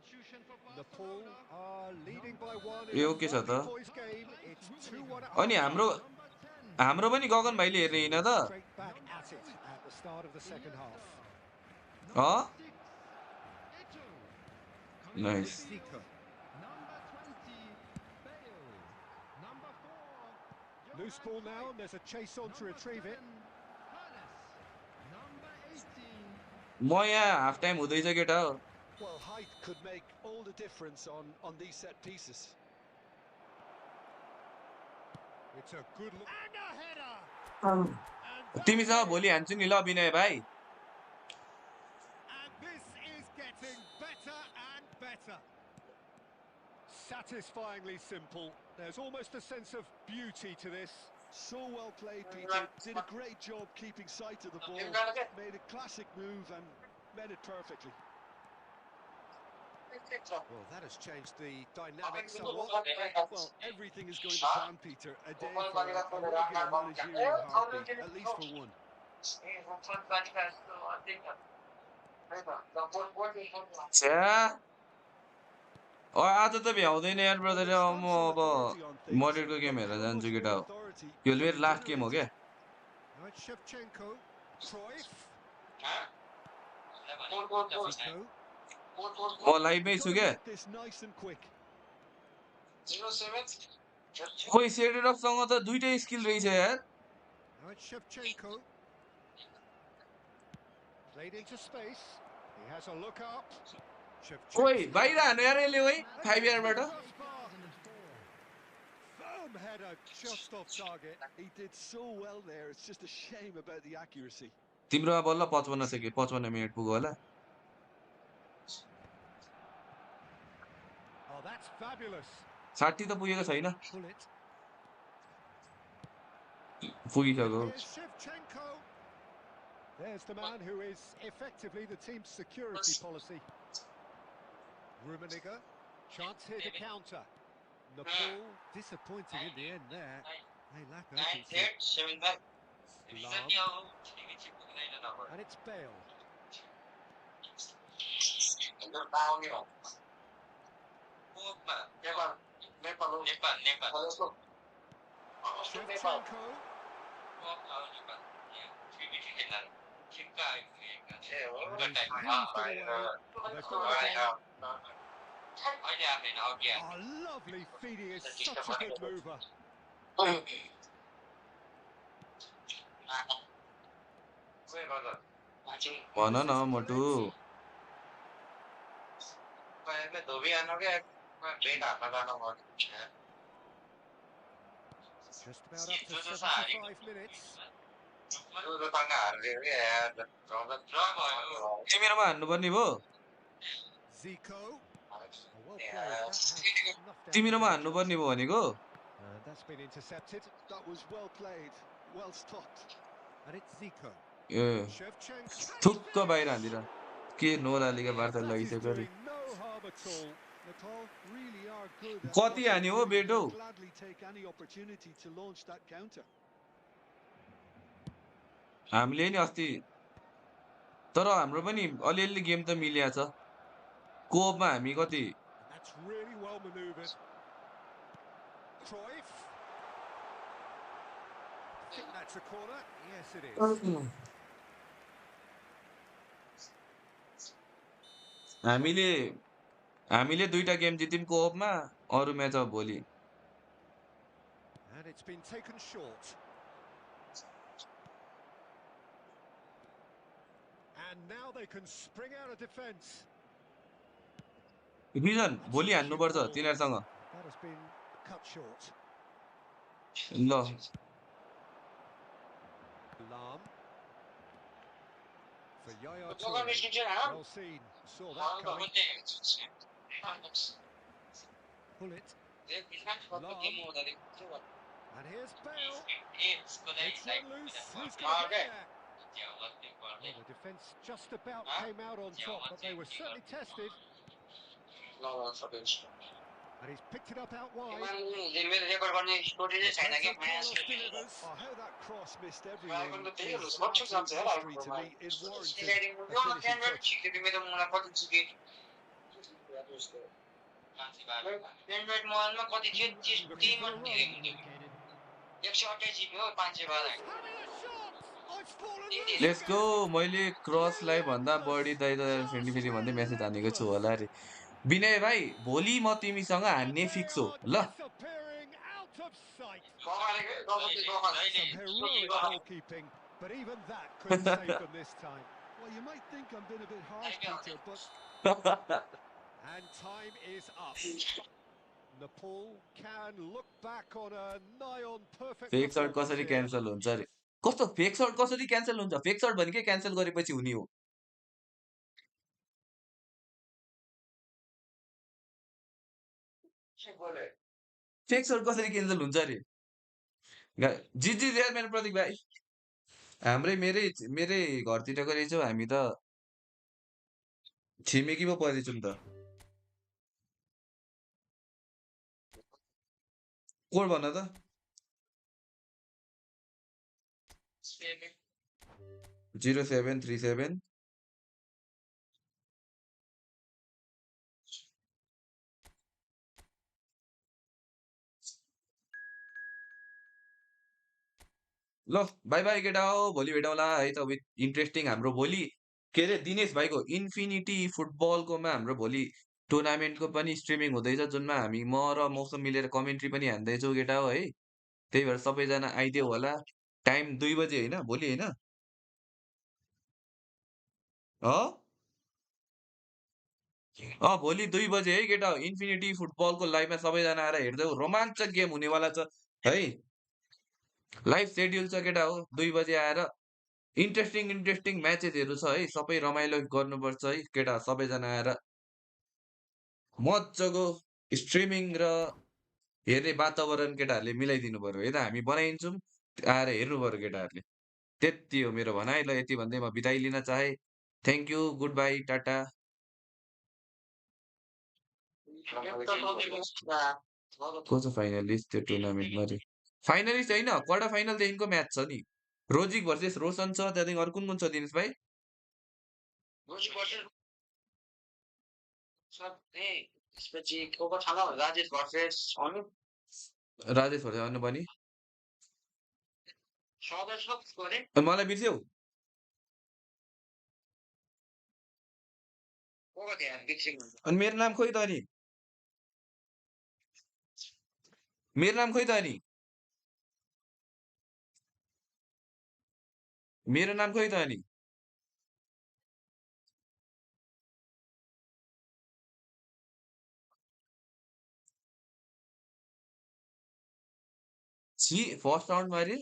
Nepal are leading by one A in a okay छ friendly त boys game. It's 2-1 at अनि हाम्रो half-time. हाम्रो पनि गगन भाइले हेर्ने होइन त Straight back at it at the start of the second half. Nice Zico. Loose ball now, and there's a chase on to retrieve it. म यहाँ हाफ टाइम हुँदैछ केटा हो Well, height could make all the difference on these set pieces. It's a good look. And a header! And तिमीसँग भोलि हान्छु नि ल विनय भाइ And this is getting better and better. Satisfyingly simple. There's almost a sense of beauty to this. So well played, Peter. Did a great job keeping sight of the ball. Made a classic move and met it perfectly. Well, that has changed the dynamic somewhat. Well, everything is going to plan, Peter. A day for a regular managerial heartbeat, at least for one. छ्या आज त भ्याउँदैन यार Well, brother they म stamp some अब authority on things, मरेडको game but हेरेर how जान्छु much केटा more हो authority यो can मेरो be लास्ट गेम हो क्या generated? Now it's Shevchenko. Cruyff. Zico. म लाइभमै He's छु got to क्या make this nice and quick. खोइ सेडेरफसँग त दुइटै स्किल रहेछ यार Now it's Shevchenko. Played into space. He has a look up. खोइ Shevchenko. बाहिर हानु यार यसले है 5 यारबाट Firm header just off target. He did so well there. It's just a shame about the accuracy. तिम्रोमा बल्ल 55 सेकेन्ड 55 मिनट पुग्यो होला Oh, that's fabulous. 60 त पुगेको छैन Bullet. पुगिसक्यो Here's Shevchenko. There's the man who is effectively the team's security policy. Rummenigge. Chance here to counter. Nepal disappointing in the end there. They lack urgency. Lam. And it's Bale. Shevchenko. They've got it away. अहिले आउँदैन अघि Oh, lovely feeding is Just such a good mover. भन न मोटु धोबी आउनु क्या भेट हाल्न जानु Just about up to 75 minutes. तिमीहरूमा हान्नुपर्ने भयो Zico. Oh, well played. That has snuffed out the तिमीहरूमा danger. हान्नुपर्ने भयो भनेको That's been intercepted. That was well played, well stopped. And it's Zico. A Shevchenko. थुक्क बाहिर हान्दिर के नोरालीका वार्ता That is लगिसक्यो अरे doing no harm at all. Nepal really are good at कति what they're हान्यो हो doing. बेटो They'll gladly take any opportunity to launch that counter. हामीले नि अस्ति तर हाम्रो पनि अलिअलि गेम त मिलिया छ कोपमा हामी कति That's really well manoeuvred. Cruyff. I think that's a corner. Yes, it is. हामीले हामीले दुईटा गेम जित्यौँ कोपमा अरु म्याच अब भोलि And it's been taken short. And now they can spring out of defence. Rijan भोलि हान्नुपर्छ तिनीहरूसँग That has been cut short. ल Alarm. For Yaya Toure. Well seen. Saw that coming. Pull it. And here's Bale. It's run loose. Who's going to get there? Well, the defence just about came out on top, but they were certainly tested. And he's picked it up out wide. Carlos Delivers. Oh, how that cross missed everything is absolute mystery to me. It warranted a finishing touch. Let's go मैले क्रसलाई भन्दा बढी दाइ फेरि फेरि भन्दै message हानेको छु होला रे विनय भाइ भोलि म तिमीसँग हान्ने फिक्स हो ल Some heroic goalkeeping, but even that couldn't save them this time. Well, you might think I'm being a bit harsh, Peter, but... And time is up. Nepal can look back on a nigh-on perfect fake shirt performance कसरी here. Cancel हुन्छ अरे कस्तो fake shirt कसरी cancel हुन्छ fake shirt भनेकै cancel गरेपछि हुने हो फेक सर्ट कसरी क्यान्सल हुन्छ अरे जिजी दिएर मेरो प्रतीक भाइ हाम्रै मेरै घरतिरको रहेछ हामी त छिमेकी पो परेछौँ त कोड भन त 0737 ल बाई बाई केटा हो भोलि भेटौँला है त विथ इन्ट्रेस्टिङ हाम्रो भोलि के अरे दिनेश भाइको इन्फिनिटी फुटबलकोमा हाम्रो भोलि टुर्नामेन्टको पनि स्ट्रिमिङ हुँदैछ जुनमा हामी म र मौसम मिलेर कमेन्ट्री पनि हान्दैछौँ केटा हो है त्यही भएर सबैजना आइदेऊ होला टाइम 2 बजे होइन भोलि होइन भोलि 2 बजे है केटा इन्फिनिटी फुटबलको लाइभमा सबैजना आएर हेर्दै रोमाञ्चक गेम हुनेवाला छ है लाइभ सेड्युल छ केटा हो 2 बजे आएर इन्ट्रेस्टिङ म्याचेसहरू छ है सबै रमाइलो गर्नुपर्छ है केटा सबैजना आएर मजाको स्ट्रिमिङ र हेर्ने वातावरण केटाहरूले मिलाइदिनु पर्यो यता हामी बनाइदिन्छौँ आएर हेर्नु पर्यो केटाहरूले त्यति हो मेरो भनाइ ल यति भन्दै म बिदाई लिन चाहे thank you good by Tata को छ फाइनलिस्ट त्यो टुर्नामेन्टमा रे फाइनलिस्ट होइन क्वार्टर फाइनलदेखिको म्याच छ नि रोजिक भर्सेस रोशन छ त्यहाँदेखि अरू कुन छ दिनेश भाइ राजेश भर्सेस अनु पनि मलाई बिर्स्यौ अनि मेरो नाम खोइ त अनि मेरो नाम खोइ त अनि मेरो नाम खोइ त अनि छि फर्स्ट राउन्डमा अरे